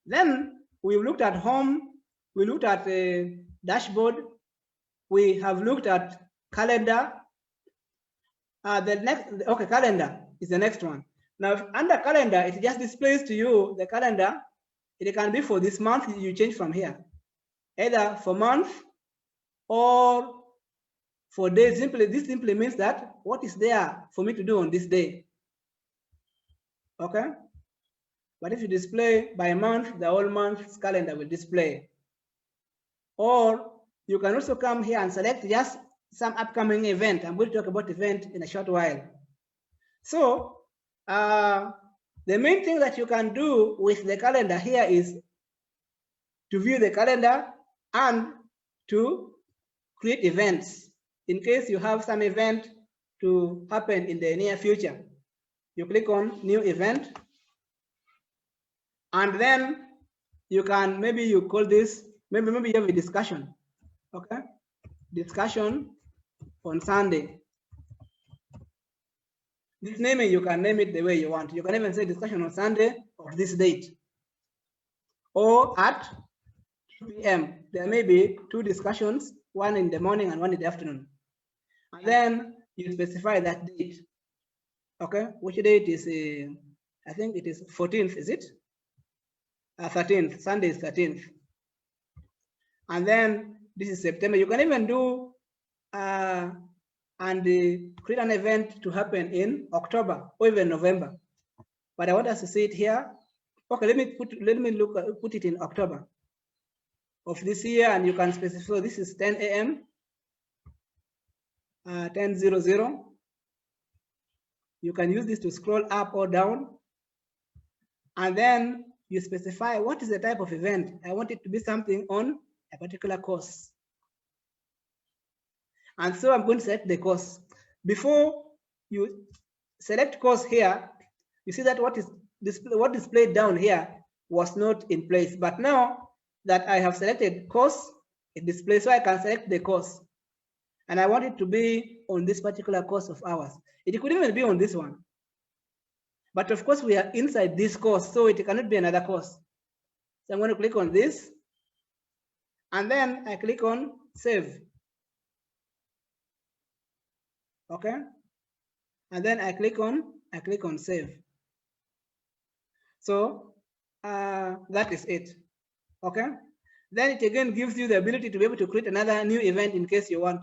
Then we looked at home, we looked at the dashboard, we have looked at calendar. Calendar is the next one. Now under calendar, it just displays to you the calendar. It can be for this month, you change from here, either for month or for days. This simply means that what is there for me to do on this day. Okay, but if you display by month, the whole month's calendar will display. Or you can also come here and select just some upcoming event. I'm going to talk about event in a short while. So the main thing that you can do with the calendar here is to view the calendar and to create events. In case you have some event to happen in the near future, you click on new event, and then you can, maybe you call this, maybe you have a discussion. Okay, discussion on Sunday. This naming, you can name it the way you want. You can even say discussion on Sunday of this date, or at 2 p.m. There may be two discussions, one in the morning and one in the afternoon. And then you specify that date. Okay, which date is, I think it is 14th, is it? 13th, Sunday is 13th. And then this is September. You can even do create an event to happen in October or even November. But I want us to see it here. Okay, let me put it in October of this year, and you can specify. So this is 10 a.m. 10:00. You can use this to scroll up or down, and then you specify what is the type of event. I want it to be something on a particular course. And so I'm going to select the course. Before you select course here, you see that what displayed down here was not in place. But now that I have selected course, it displays, so I can select the course. And I want it to be on this particular course of ours. It could even be on this one. But of course, we are inside this course, so it cannot be another course. So I'm going to click on this. And then I click on save. Okay. And then I click on save. So that is it. Okay. Then it again gives you the ability to be able to create another new event in case you want.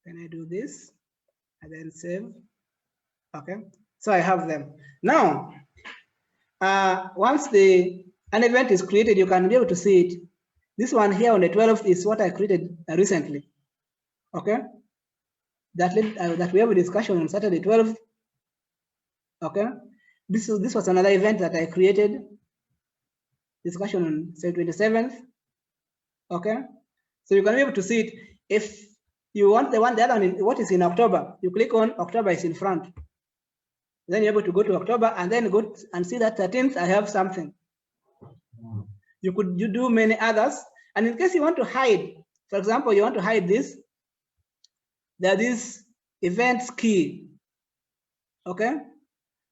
Can I do this and then save? Okay. So I have them now. Once an event is created, you can be able to see it. This one here on the 12th is what I created recently. Okay. That we have a discussion on Saturday 12th. Okay. This was another event that I created. Discussion on Saturday 27th. Okay. So you can be able to see it. If you want the other one, what is in October, you click on October is in front. Then you're able to go to October and then go and see that 13th, I have something. You do many others. And in case you want to hide, for example, you want to hide this, there is events key. Okay.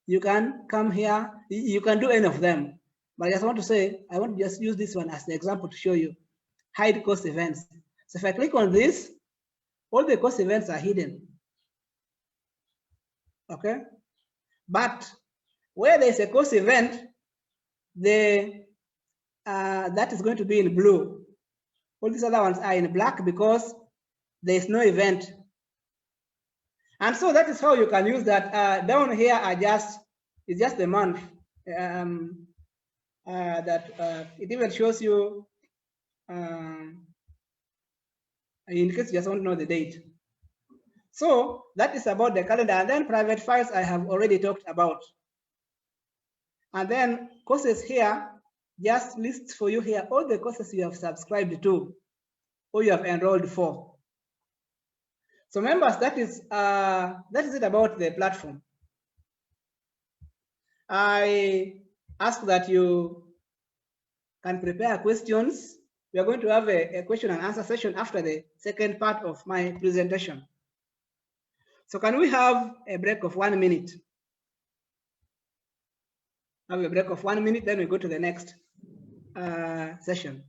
You can come here. You can do any of them. But I just want to say, I want to just use this one as the example to show you. Hide course events. So if I click on this, all the course events are hidden. Okay. But where there's a course event, that is going to be in blue. All these other ones are in black because there is no event. And so that is how you can use that. Down here it's just the month. It even shows you in case you just want to know the date. So that is about the calendar. And then private files I have already talked about. And then courses here just lists for you here all the courses you have subscribed to or you have enrolled for. So members, that is it about the platform. I ask that you can prepare questions. We are going to have a question and answer session after the second part of my presentation. So can we have a break of 1 minute? Have a break of 1 minute, then we go to the next session.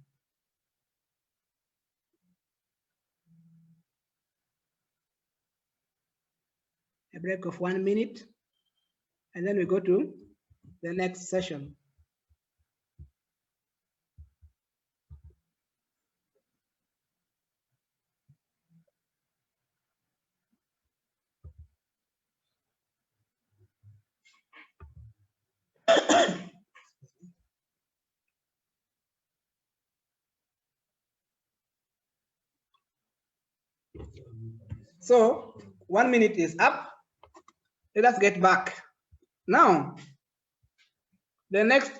A break of 1 minute, and then we go to the next session. So 1 minute is up. Let us get back. Now, the next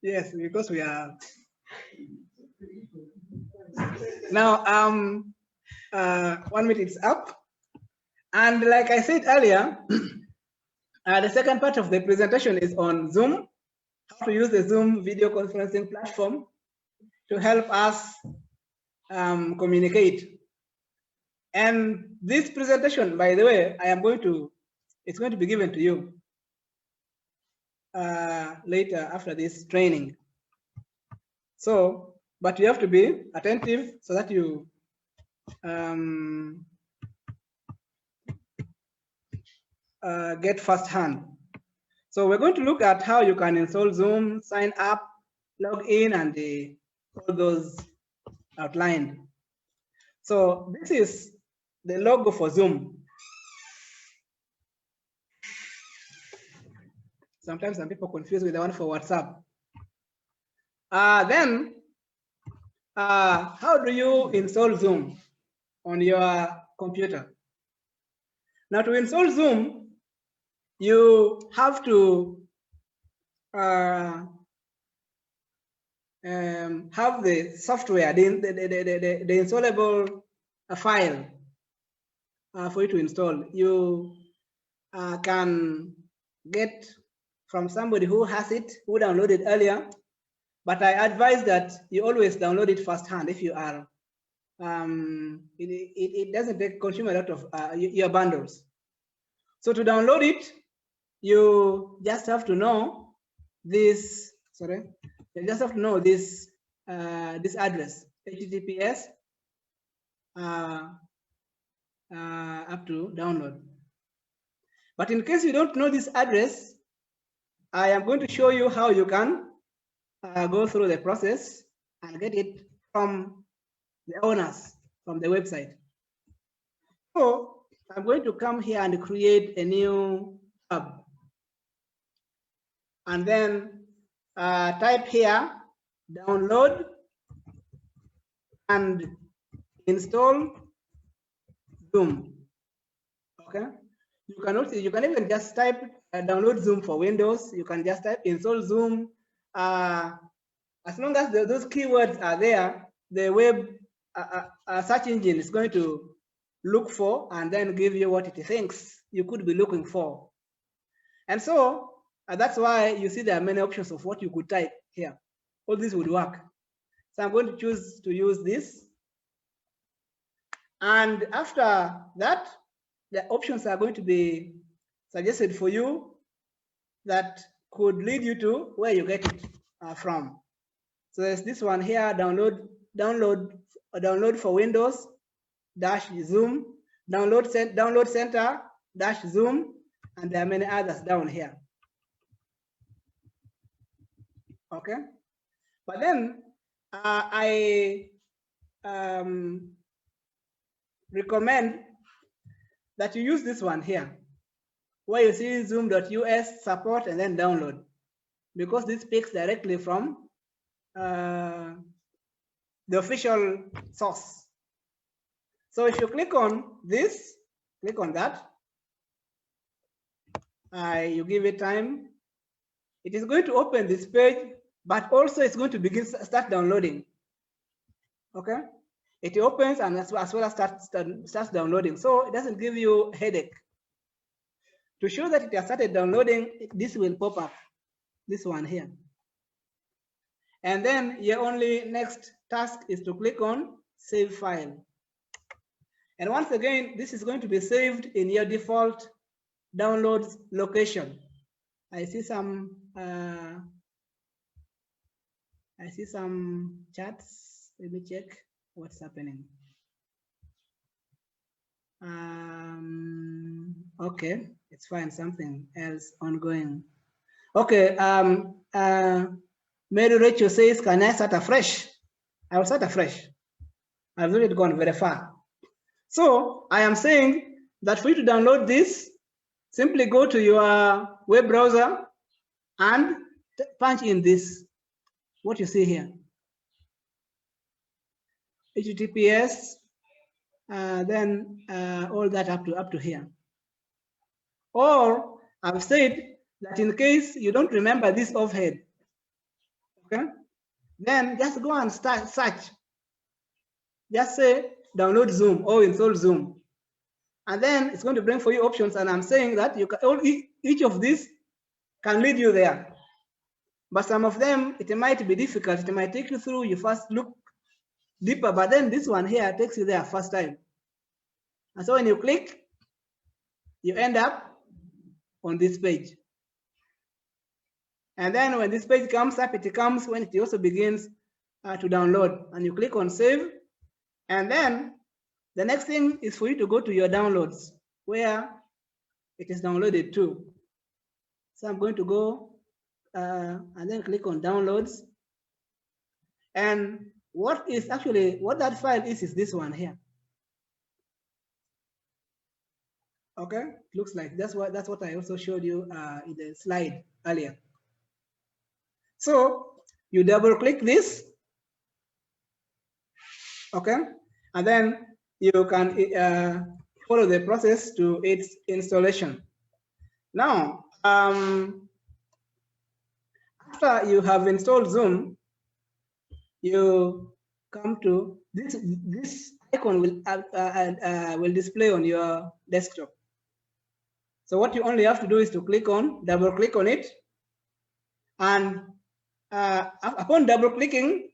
yes, because we are now 1 minute is up. And like I said earlier, the second part of the presentation is on Zoom, how to use the Zoom video conferencing platform to help us communicate. And this presentation, by the way, it's going to be given to you later after this training. So, but you have to be attentive so that you get firsthand. So we're going to look at how you can install Zoom, sign up, log in, and all those outlined. So this is the logo for Zoom. Sometimes some people confuse with the one for WhatsApp. Then how do you install Zoom on your computer? Now, to install Zoom, you have to have the software, the installable file for you to install. You can get from somebody who has it, who downloaded earlier, but I advise that you always download it firsthand if you are. It doesn't consume a lot of your bundles. So to download it, you just have to know this. Sorry, you just have to know this this address, HTTPS up to download. But in case you don't know this address, I am going to show you how you can go through the process and get it from the owners, from the website. So I'm going to come here and create a new tab. And then type here, download and install Zoom. Okay. You can even just type download Zoom for Windows. You can just type install Zoom. As long as those keywords are there, the web search engine is going to look for and then give you what it thinks you could be looking for. And so that's why you see there are many options of what you could type here. All this would work. So I'm going to choose to use this. And after that, the options are going to be suggested for you that could lead you to where you get it from. So there's this one here, download for Windows -Zoom, download center -Zoom, and there are many others down here. Okay, but then I recommend that you use this one here, where you see zoom.us support and then download, because this picks directly from the official source. So if you click on this, click on that, you give it time, it is going to open this page, but also it's going to start downloading. Okay, it opens and as well as starts downloading, so it doesn't give you a headache. To show that it has started downloading, this will pop up, this one here. And then your only next task is to click on save file. And once again, this is going to be saved in your default downloads location. I see some chats. Let me check what's happening. Okay, it's fine. Something else ongoing. Okay. Mary Rachel says, "Can I start afresh?" I will start afresh. I've already gone very far. So I am saying that for you to download this, simply go to your web browser and punch in this, what you see here, HTTPS, then all that up to here. Or I've said that in case you don't remember this offhead, okay, then just go and start search. Just say download Zoom or install Zoom, and then it's going to bring for you options. And I'm saying that you can each of these can lead you there, but some of them it might be difficult. It might take you through. You first look deeper, but then this one here takes you there first time. And so when you click, you end up on this page. And then when this page comes up, it comes when it also begins to download, and you click on save. And then the next thing is for you to go to your downloads where it is downloaded to. So I'm going to go and then click on downloads. And what that file is this one here. Okay, looks like that's what I also showed you in the slide earlier. So you double click this, Okay, and then you can follow the process to its installation. Now, after you have installed Zoom, you come to this icon will display on your desktop. So what you only have to do is to double click on it, and upon double clicking,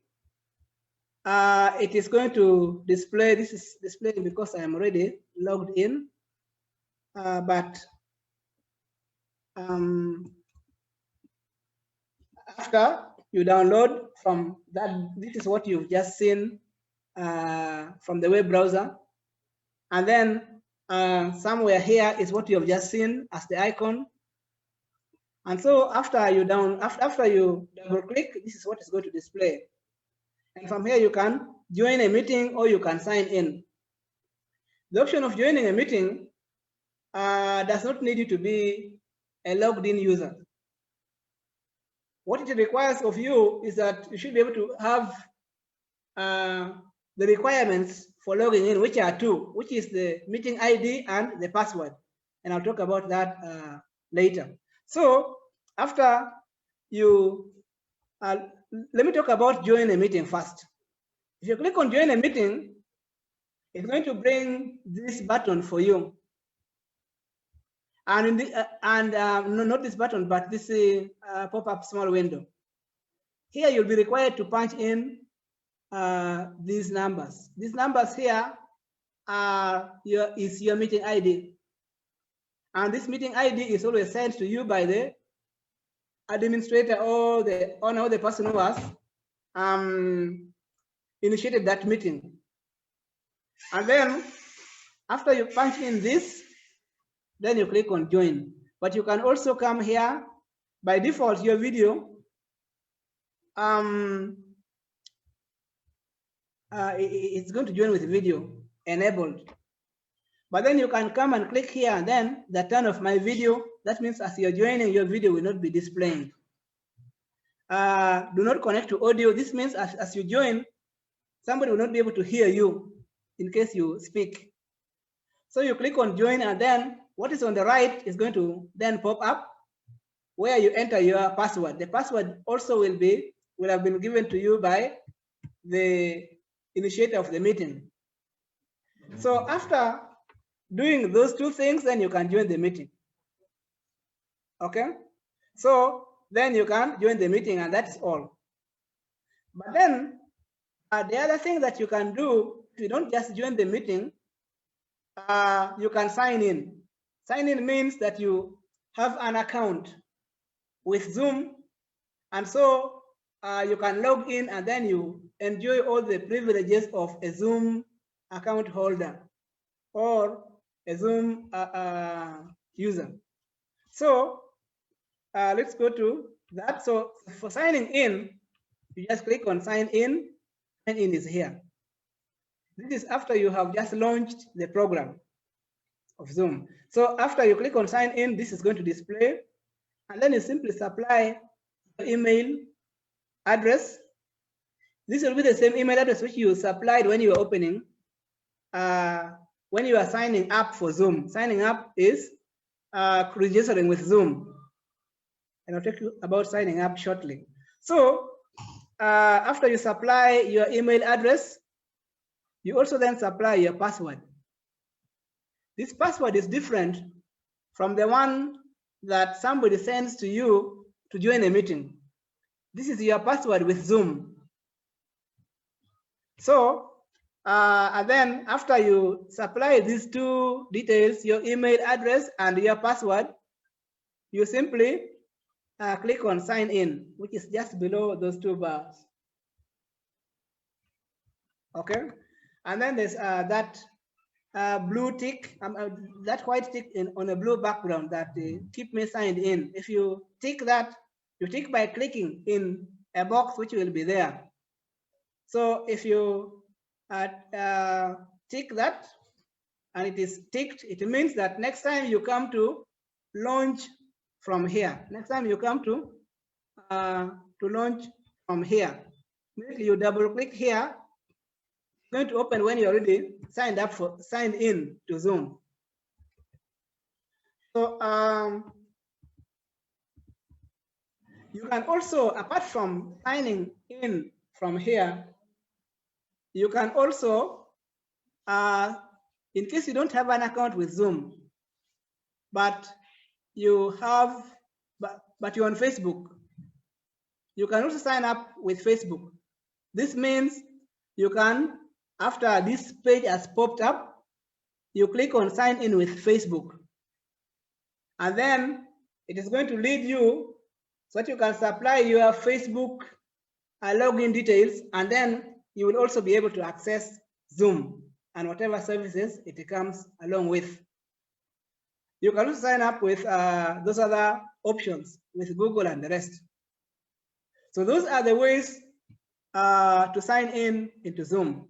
it is going to display. This is displaying because I am already logged in, but after you download from that, this is what you've just seen from the web browser, and then somewhere here is what you have just seen as the icon. And so after you double click, this is what is going to display. And from here you can join a meeting or you can sign in. The option of joining a meeting does not need you to be a logged in user. What it requires of you is that you should be able to have the requirements for logging in, which are two, which is the meeting ID and the password. And I'll talk about that later. So after you, let me talk about join a meeting first. If you click on join a meeting, it's going to bring this button for you. And in the, no, not this button, but this pop-up small window. Here you'll be required to punch in these numbers. These numbers here are your meeting ID. And this meeting ID is always sent to you by the administrator or the owner or the person who has initiated that meeting. And then after you punch in this, then you click on join. But you can also come here. By default, your video it's going to join with video enabled. But then you can come and click here and then the turn off my video. That means as you're joining, your video will not be displaying. Do not connect to audio. This means as you join, somebody will not be able to hear you in case you speak. So you click on join, and then what is on the right is going to then pop up where you enter your password. The password also will have been given to you by the initiator of the meeting. So after doing those two things, then you can join the meeting. Okay, so then you can join the meeting, and that's all. But then the other thing that you can do, if you don't just join the meeting, you can sign in. Sign in means that you have an account with Zoom, and so you can log in and then you enjoy all the privileges of a Zoom account holder or a Zoom user. So let's go to that. So for signing in, you just click on sign in. Sign in is here. This is after you have just launched the program of Zoom. So after you click on sign in, this is going to display, and then you simply supply your email address. This will be the same email address which you supplied when you were opening, when you are signing up for Zoom. Signing up is registering with Zoom. And I'll talk to you about signing up shortly. So after you supply your email address, you also then supply your password. This password is different from the one that somebody sends to you to join a meeting. This is your password with Zoom. So, and then after you supply these two details, your email address and your password, you simply click on sign in, which is just below those two bars. Okay, and then there's that blue tick, that white tick on a blue background that keep me signed in. If you tick that, you tick by clicking in a box which will be there. So if you tick that and it is ticked, it means that next time you come to launch from here, next time you come to launch from here, immediately you double click here, going to open when you're already signed in to Zoom. So you can also, apart from signing in from here, you can also, in case you don't have an account with Zoom, but you have, but you're on Facebook, you can also sign up with Facebook. This means you can, after this page has popped up, you click on sign in with Facebook. And then it is going to lead you so that you can supply your Facebook login details, and then you will also be able to access Zoom and whatever services it comes along with. You can also sign up with those other options with Google and the rest. So those are the ways to sign in into Zoom.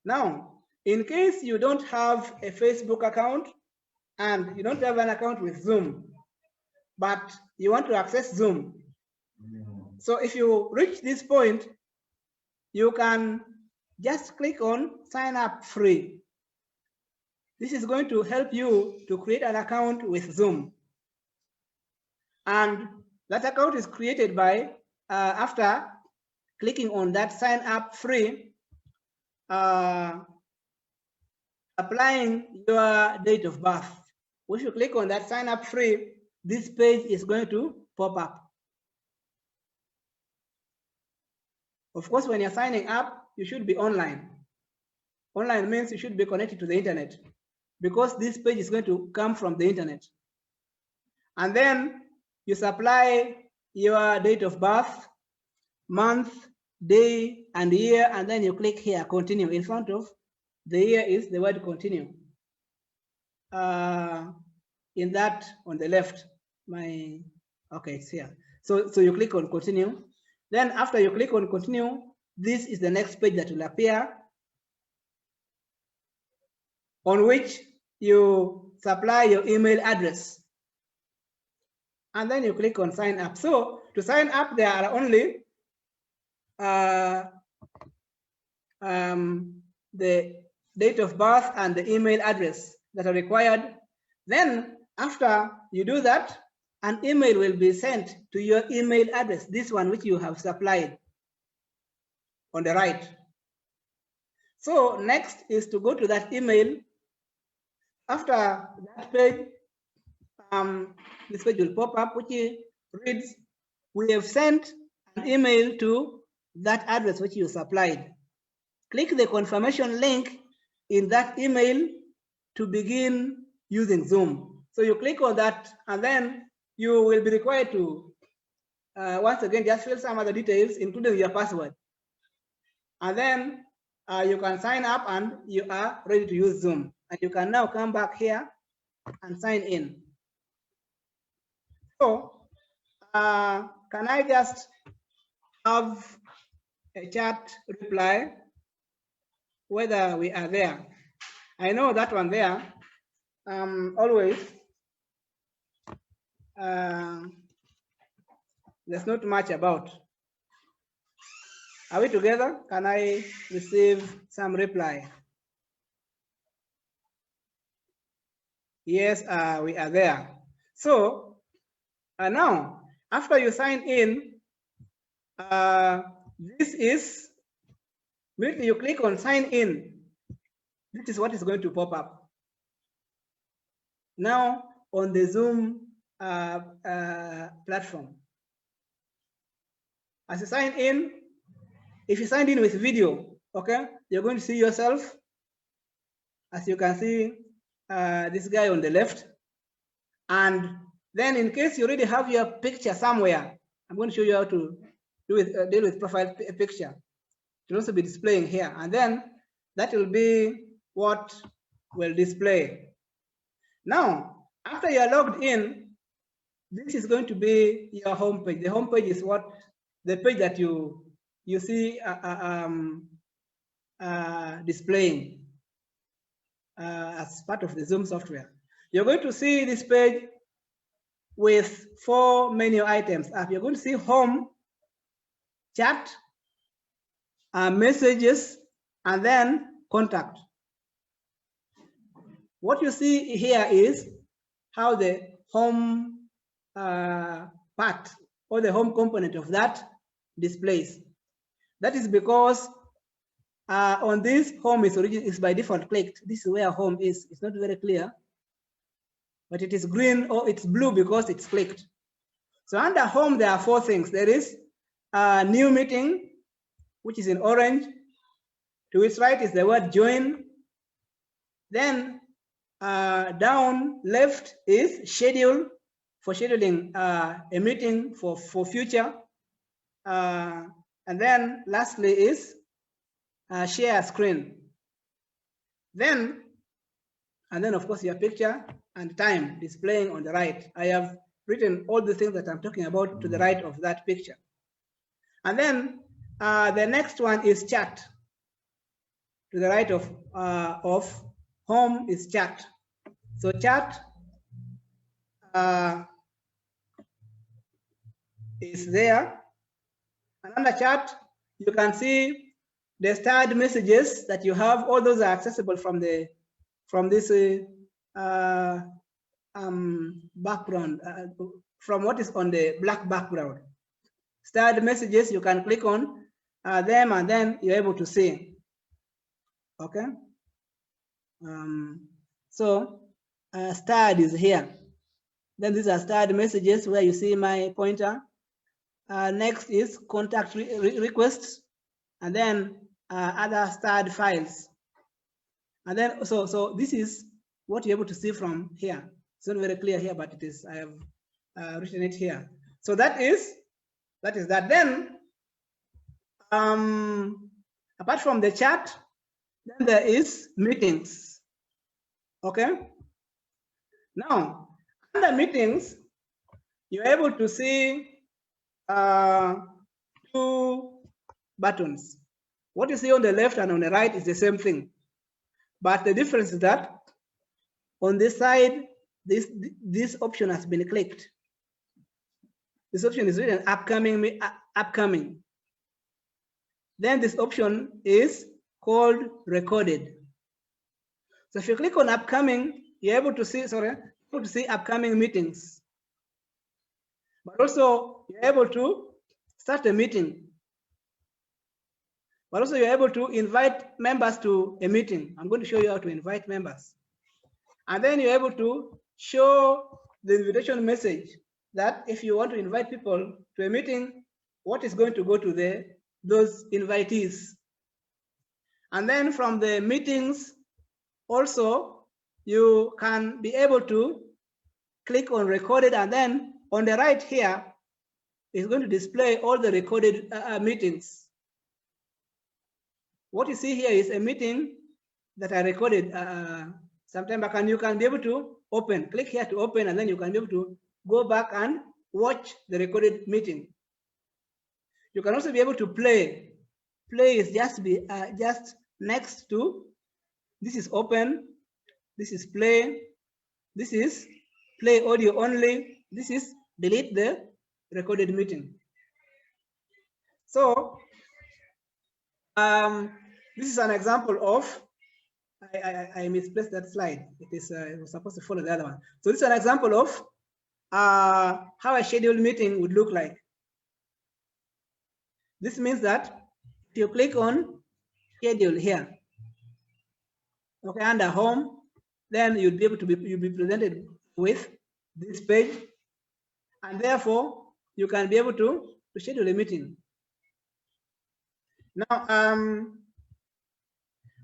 Now, in case you don't have a Facebook account and you don't have an account with Zoom, but you want to access Zoom. So if you reach this point, you can just click on sign up free. This is going to help you to create an account with Zoom. And that account is created by, after clicking on that sign up free, applying your date of birth. Once you click on that sign up free, this page is going to pop up. Of course, when you're signing up, you should be online. Online means you should be connected to the internet, because this page is going to come from the internet. And then you supply your date of birth, month, day, and year, and then you click here, continue. In front of the year is the word continue. In that on the left, okay, it's here. So you click on continue. Then after you click on continue, this is the next page that will appear, on which you supply your email address. And then you click on sign up. So to sign up, there are only the date of birth and the email address that are required. Then after you do that, an email will be sent to your email address, this one which you have supplied on the right. So next is to go to that email. After that page, this page will pop up, which reads, we have sent an email to that address which you supplied. Click the confirmation link in that email to begin using Zoom. So you click on that, and then you will be required to, once again, just fill some other details, including your password. And then you can sign up and you are ready to use Zoom. And you can now come back here and sign in. So can I just have a chat reply whether we are there? I know that one there, always, there's not much about. Are we together? Can I receive some reply? Yes, we are there. So now, after you sign in, this is, immediately you click on sign in, this is what is going to pop up. Now on the Zoom platform. As you sign in, if you signed in with video, okay, you're going to see yourself. As you can see, this guy on the left. And then in case you already have your picture somewhere, I'm going to show you how to deal with profile picture. It will also be displaying here. And then that will be what will display. Now, after you are logged in, this is going to be your home page. The home page is what the page that you see displaying as part of the Zoom software. You're going to see this page with 4 menu items up. You're going to see home, chat, messages, and then contact. What you see here is how the home part or the home component of that displays. That is because on this, home is by default clicked. This is where home is. It's not very clear, but it is green or it's blue because it's clicked. So under home, there are 4 things. There is a new meeting, which is in orange. To its right is the word join. Then down left is schedule, for scheduling a meeting for future. And then lastly is share screen. And then of course your picture and time displaying on the right. I have written all the things that I'm talking about to the right of that picture. And then the next one is chat. To the right of home is chat. So chat is there. And under chat, you can see the starred messages that you have. All those are accessible from this background, from what is on the black background. Starred messages, you can click on them and then you're able to see. Okay. So starred is here. Then these are starred messages where you see my pointer. Next is contact requests, and then other starred files. And then so this is what you're able to see from here. It's not very clear here, but it is. I have written it here. So that is that. Then apart from the chat, then there is meetings. Okay. Now under meetings, you're able to see 2 buttons. What you see on the left and on the right is the same thing, but the difference is that on this side, this option has been clicked. This option is written upcoming. Then this option is called recorded. So if you click on upcoming, you're able to see upcoming meetings. But also you're able to start a meeting. But also you're able to invite members to a meeting. I'm going to show you how to invite members. And then you're able to show the invitation message that if you want to invite people to a meeting, what is going to go to those invitees. And then from the meetings, also, you can be able to click on recorded, and then on the right here is going to display all the recorded meetings. What you see here is a meeting that I recorded sometime back, and you can be able to open. Click here to open, and then you can be able to go back and watch the recorded meeting. You can also be able to play. Play is just next to, this is open, this is play, this is play audio only, this is delete the recorded meeting. So this is an example of, I misplaced that slide. It was supposed to follow the other one. So this is an example of how a scheduled meeting would look like. This means that if you click on schedule here, okay, under home, then you'll be able to you'll be presented with this page, and therefore you can be able to schedule a meeting. Now,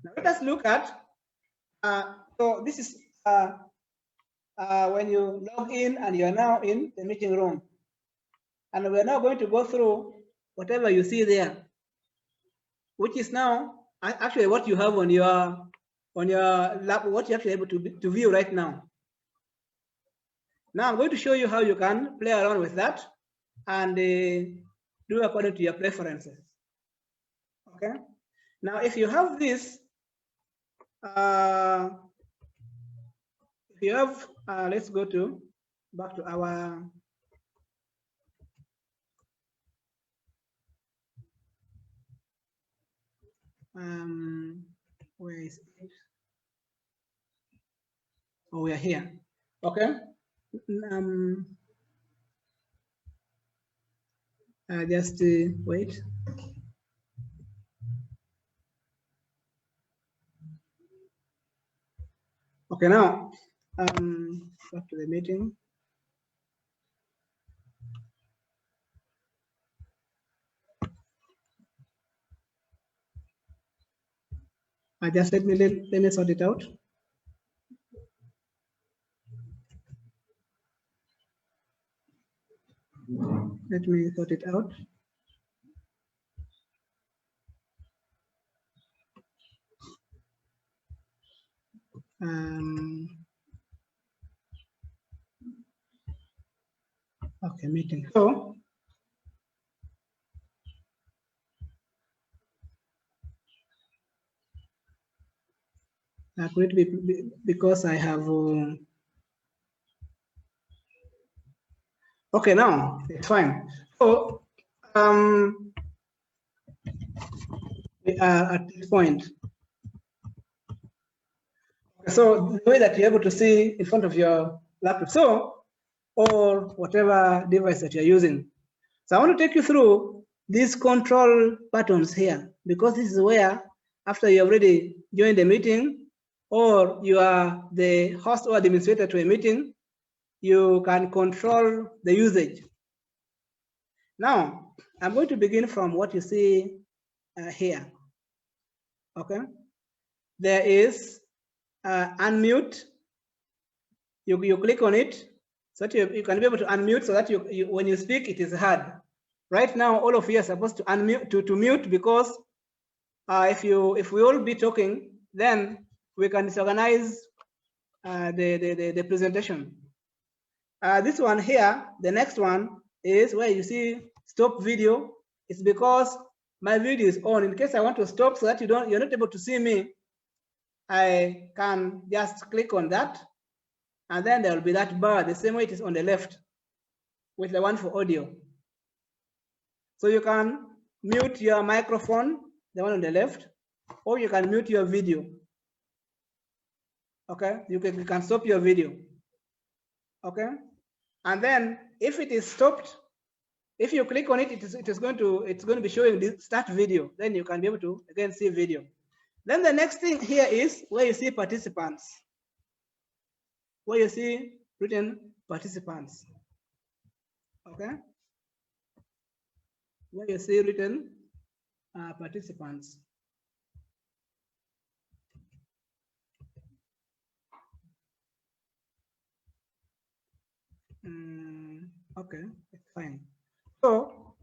now let us look at. So this is when you log in and you are now in the meeting room, and we are now going to go through whatever you see there, which is now actually what you have on your lap, what you're actually able to view right now. Now I'm going to show you how you can play around with that and do according to your preferences. Okay. Now, if you have this, if you have, let's go back to our. Where is it? Oh, we are here. Okay. Just wait. Okay, now back to the meeting. Just let me sort it out. Let me sort it out. Okay, meeting. So could it be because I have okay, now it's fine. So we are at this point. So the way that you're able to see in front of your laptop, so or whatever device that you're using. So I want to take you through these control buttons here, because this is where, after you already joined the meeting, or you are the host or administrator to a meeting, you can control the usage. Now, I'm going to begin from what you see here. Okay, there is unmute. You click on it so that you can be able to unmute, so that you when you speak it is heard. Right now, all of you are supposed to unmute to mute, because if we all be talking, then we can disorganize the presentation. This one here, the next one is where you see stop video. It's because my video is on. In case I want to stop so that you're not able to see me, I can just click on that, and then there will be that bar the same way it is on the left with the one for audio. So you can mute your microphone, the one on the left, or you can mute your video. Okay, you can stop your video. Okay, and then if it is stopped, if you click on it, it's going to be showing the start video. Then you can be able to again see video. Then the next thing here is where you see participants, where you see written participants. Okay, where you see written participants. Okay, it's fine. So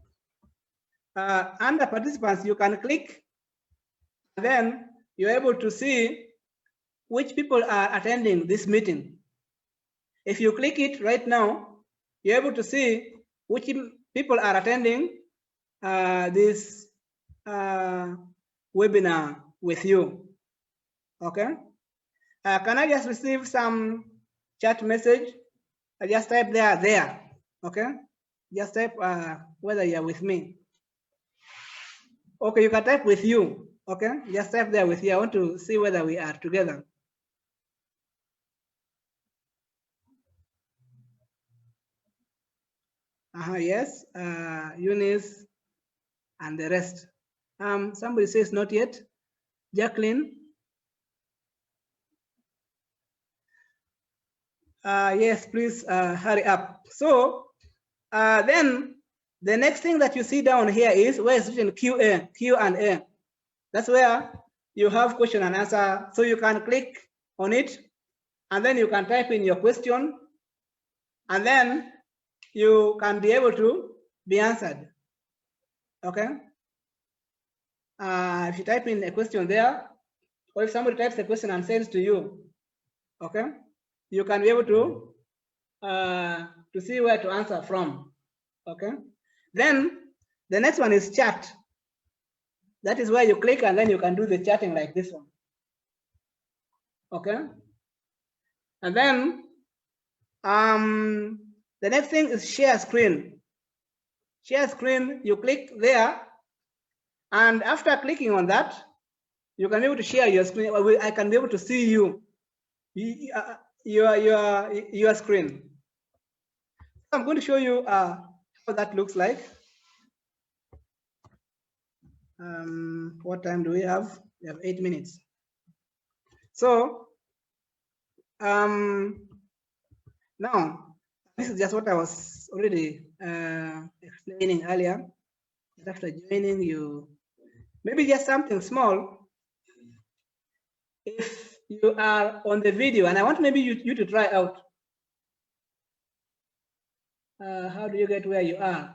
under participants, you can click, and then you're able to see which people are attending this meeting. If you click it right now, you're able to see which people are attending this webinar with you. Okay. Can I just receive some chat message? I just type there. Okay. Just type whether you're with me. Okay, you can type with you. Okay, just type there with you. I want to see whether we are together. Yes, Eunice and the rest. Somebody says not yet. Jacqueline. Yes, please hurry up. So then the next thing that you see down here is where it's written Q&A. That's where you have question and answer. So you can click on it, and then you can type in your question, and then you can be able to be answered. Okay. If you type in a question there, or if somebody types a question and sends to you, okay, you can be able to see where to answer from. Okay. Then the next one is chat. That is where you click, and then you can do the chatting like this one. Okay. And then the next thing is share screen. Share screen, you click there, and after clicking on that, you can be able to share your screen. I can be able to see you, your screen. I'm going to show you how that looks like. What time do we have? We have 8 minutes. So now this is just what I was already explaining earlier. After joining, you maybe just something small. If you are on the video, and I want maybe you to try out. How do you get where you are?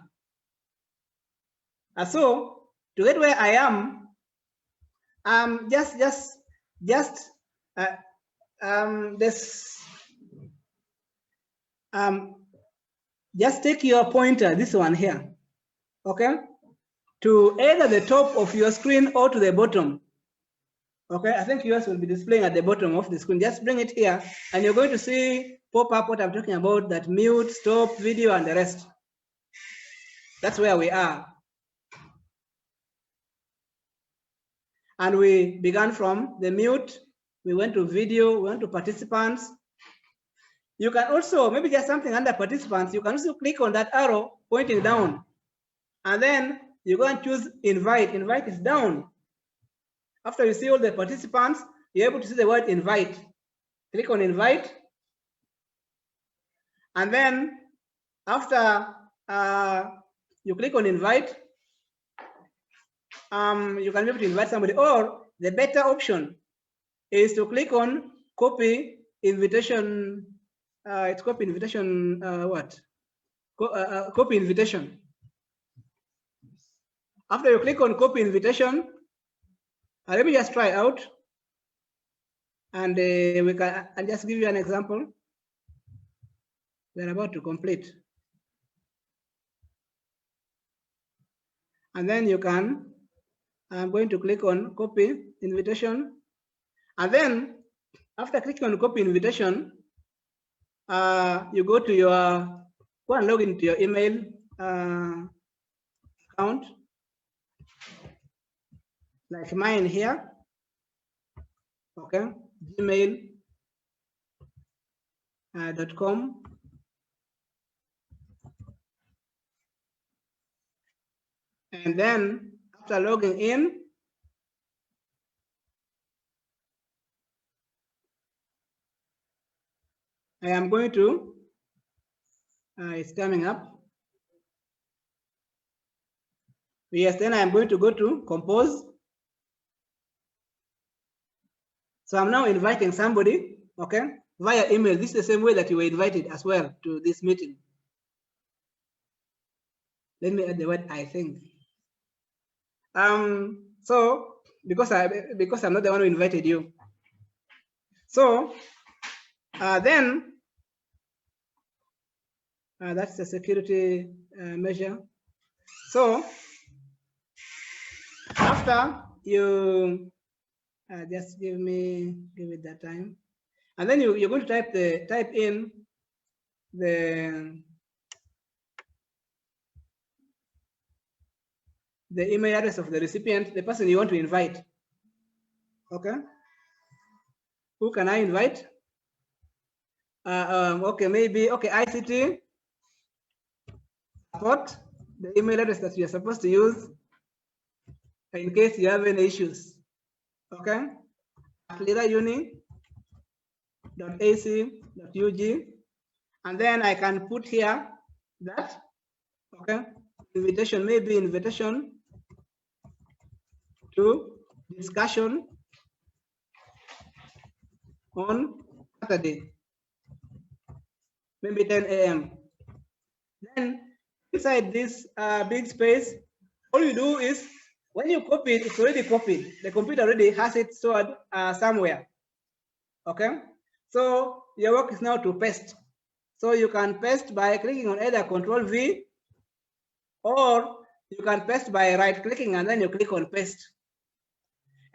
So to get where I am, just take your pointer, this one here, okay, to either the top of your screen or to the bottom. Okay, I think yours will be displaying at the bottom of the screen. Just bring it here, and you're going to see pop up what I'm talking about, that mute, stop, video, and the rest. That's where we are. And we began from the mute, we went to video, we went to participants. You can also, maybe just something under participants, you can also click on that arrow pointing down. And then you go and choose invite. Invite is down. After you see all the participants, you're able to see the word invite. Click on invite. And then after you click on invite, you can be able to invite somebody, or the better option is to click on copy invitation. It's copy invitation, copy invitation. After you click on copy invitation, let me just try out, and I'll just give you an example. We're about to complete. And then you can, I'm going to click on copy invitation. And then after clicking on copy invitation, you go to go and log into your email account, like mine here, okay, gmail.com. And then after logging in, I am going to, it's coming up. Yes, then I'm going to go to compose. So I'm now inviting somebody, okay, via email. This is the same way that you were invited as well to this meeting. Let me add the word I think. So because I'm not the one who invited you. So then that's the security measure. So after you just give it that time, and then you're going to type in the email address of the recipient, the person you want to invite. Okay. Who can I invite? Okay, maybe, okay, ICT support, the email address that you're supposed to use in case you have any issues. Okay. leaderuni.ac.ug, and then I can put here that, okay, invitation, maybe invitation to discussion on Saturday, maybe 10 a.m. Then inside this big space, all you do is, when you copy it, it's already copied. The computer already has it stored somewhere. Okay, so your work is now to paste. So you can paste by clicking on either Control V, or you can paste by right clicking and then you click on paste.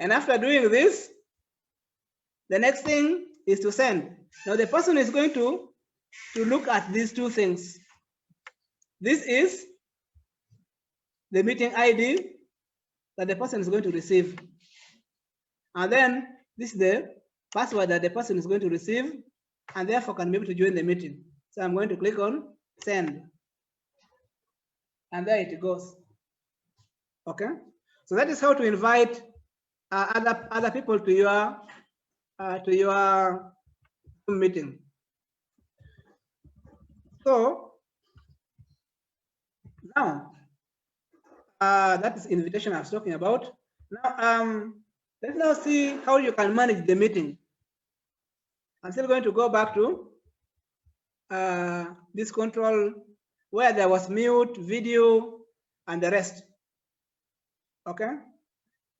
And after doing this, the next thing is to send. Now the person is going to look at these two things. This is the meeting ID that the person is going to receive. And then this is the password that the person is going to receive, and therefore can be able to join the meeting. So I'm going to click on send, and there it goes. Okay, so that is how to invite other people to your meeting. So now that is invitation I was talking about. Now let's now see how you can manage the meeting. I'm still going to go back to this control where there was mute, video, and the rest. Okay.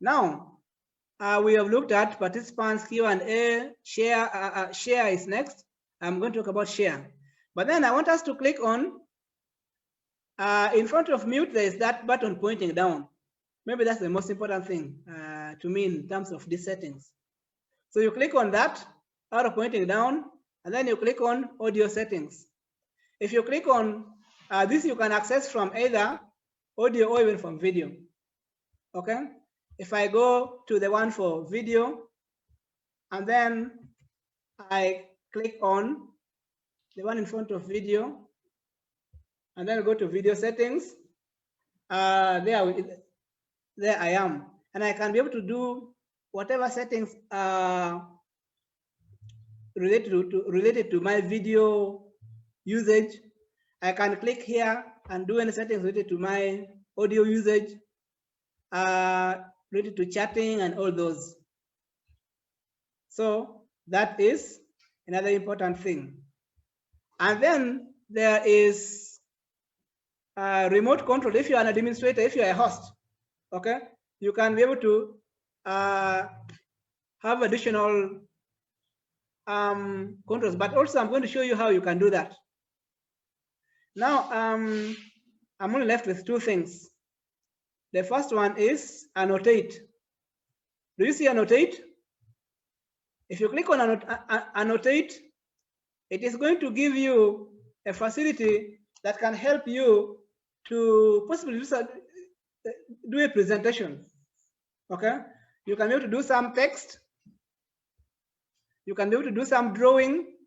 Now we have looked at participants, Q&A, share. Share is next. I'm going to talk about share. But then I want us to click on, in front of mute, there is that button pointing down. Maybe that's the most important thing to me in terms of these settings. So you click on that, arrow pointing down, and then you click on audio settings. If you click on this, you can access from either audio or even from video. Okay. If I go to the one for video, and then I click on the one in front of video, and then go to video settings, there I am, and I can be able to do whatever settings related to my video usage. I can click here and do any settings related to my audio usage, related to chatting and all those. So that is another important thing. And then there is remote control. If you are an administrator, if you are a host, okay, you can be able to have additional controls. But also, I'm going to show you how you can do that. Now, I'm only left with two things. The first one is Annotate. Do you see Annotate? If you click on Annotate, it is going to give you a facility that can help you to possibly do a presentation. Okay, you can be able to do some text. You can be able to do some drawing.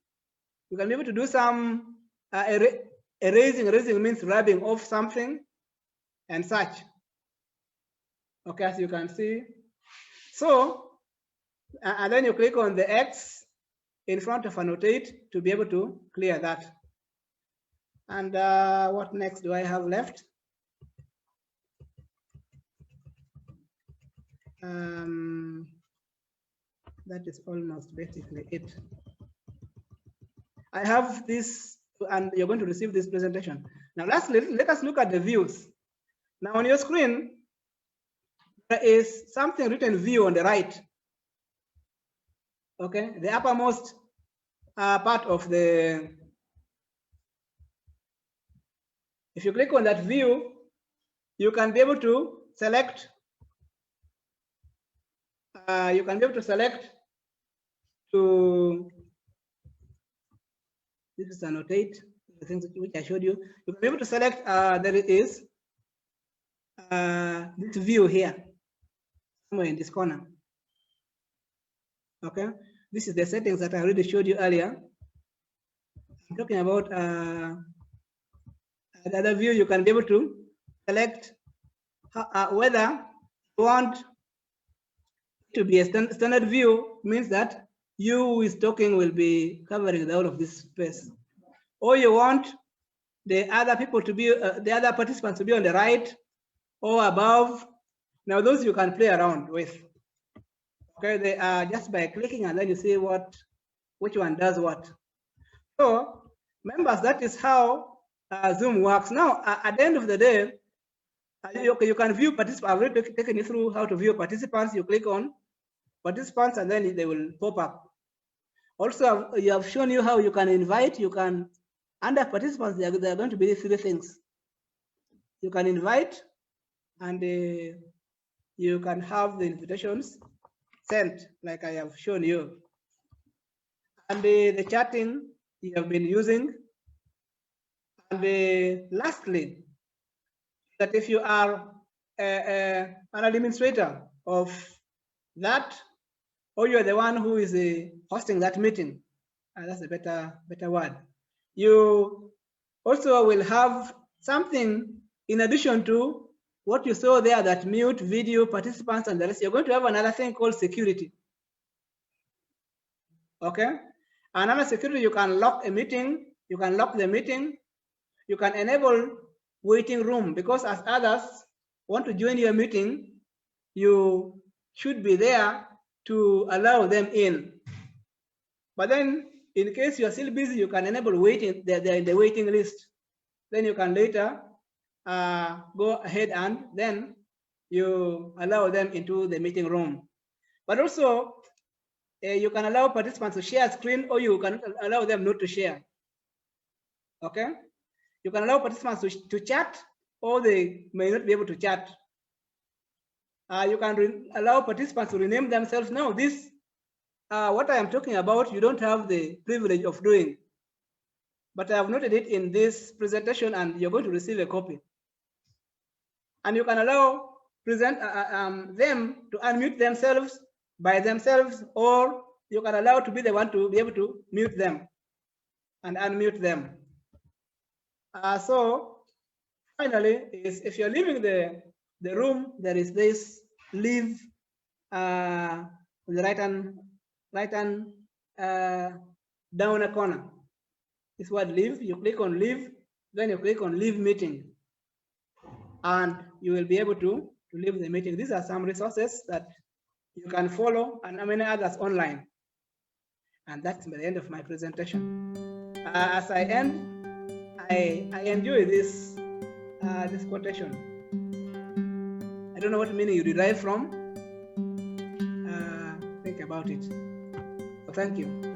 You can be able to do some erasing. Erasing means rubbing off something and such. Okay, as you can see. So, and then you click on the X in front of Annotate to be able to clear that. And what next do I have left? That is almost basically it. I have this, and you're going to receive this presentation. Now, lastly, let us look at the views. Now, on your screen, there is something written view on the right. Okay, the uppermost part of the. If you click on that view, you can be able to select. You can be able to select to. This is Annotate, the things which I showed you. You can be able to select. There is this view here, somewhere in this corner. Okay, this is the settings that I already showed you earlier. I'm talking about the other view. You can be able to select whether you want to be a standard view, means that you who is talking will be covering all of this space, or you want the other people to be the other participants to be on the right or above. Now those you can play around with. Okay, they are just by clicking, and then you see which one does what. So members, that is how Zoom works. Now at the end of the day, you can view participants. I've already taken you through how to view participants. You click on participants, and then they will pop up. Also, you have shown you how you can invite. You can, under participants, there are going to be three things. You can invite, and you can have the invitations sent, like I have shown you. And the chatting you have been using. And lastly, that if you are an administrator of that or you're the one who is hosting that meeting. That's a better word. You also will have something in addition to what you saw there, that mute video participants and the rest. You're going to have another thing called security. Okay? Another security, you can lock a meeting, you can lock the meeting, you can enable waiting room, because as others want to join your meeting, you should be there to allow them in. But then, in case you are still busy, you can enable waiting, they're in the waiting list. Then you can later go ahead and then you allow them into the meeting room. But also, you can allow participants to share screen, or you can allow them not to share. Okay? You can allow participants to chat, or they may not be able to chat. You can allow participants to rename themselves. Now, this, what I am talking about, you don't have the privilege of doing. But I have noted it in this presentation, and you're going to receive a copy. And you can allow them to unmute themselves by themselves, or you can allow to be the one to be able to mute them and unmute them. So finally, is if you're leaving the room, there is this leave on the right hand down a corner. This word leave, you click on leave, then you click on leave meeting, and you will be able to leave the meeting. These are some resources that you can follow, and many others online. And that's the end of my presentation. As I end, I enjoy this this quotation. I don't know what meaning you derive from. Think about it. So thank you.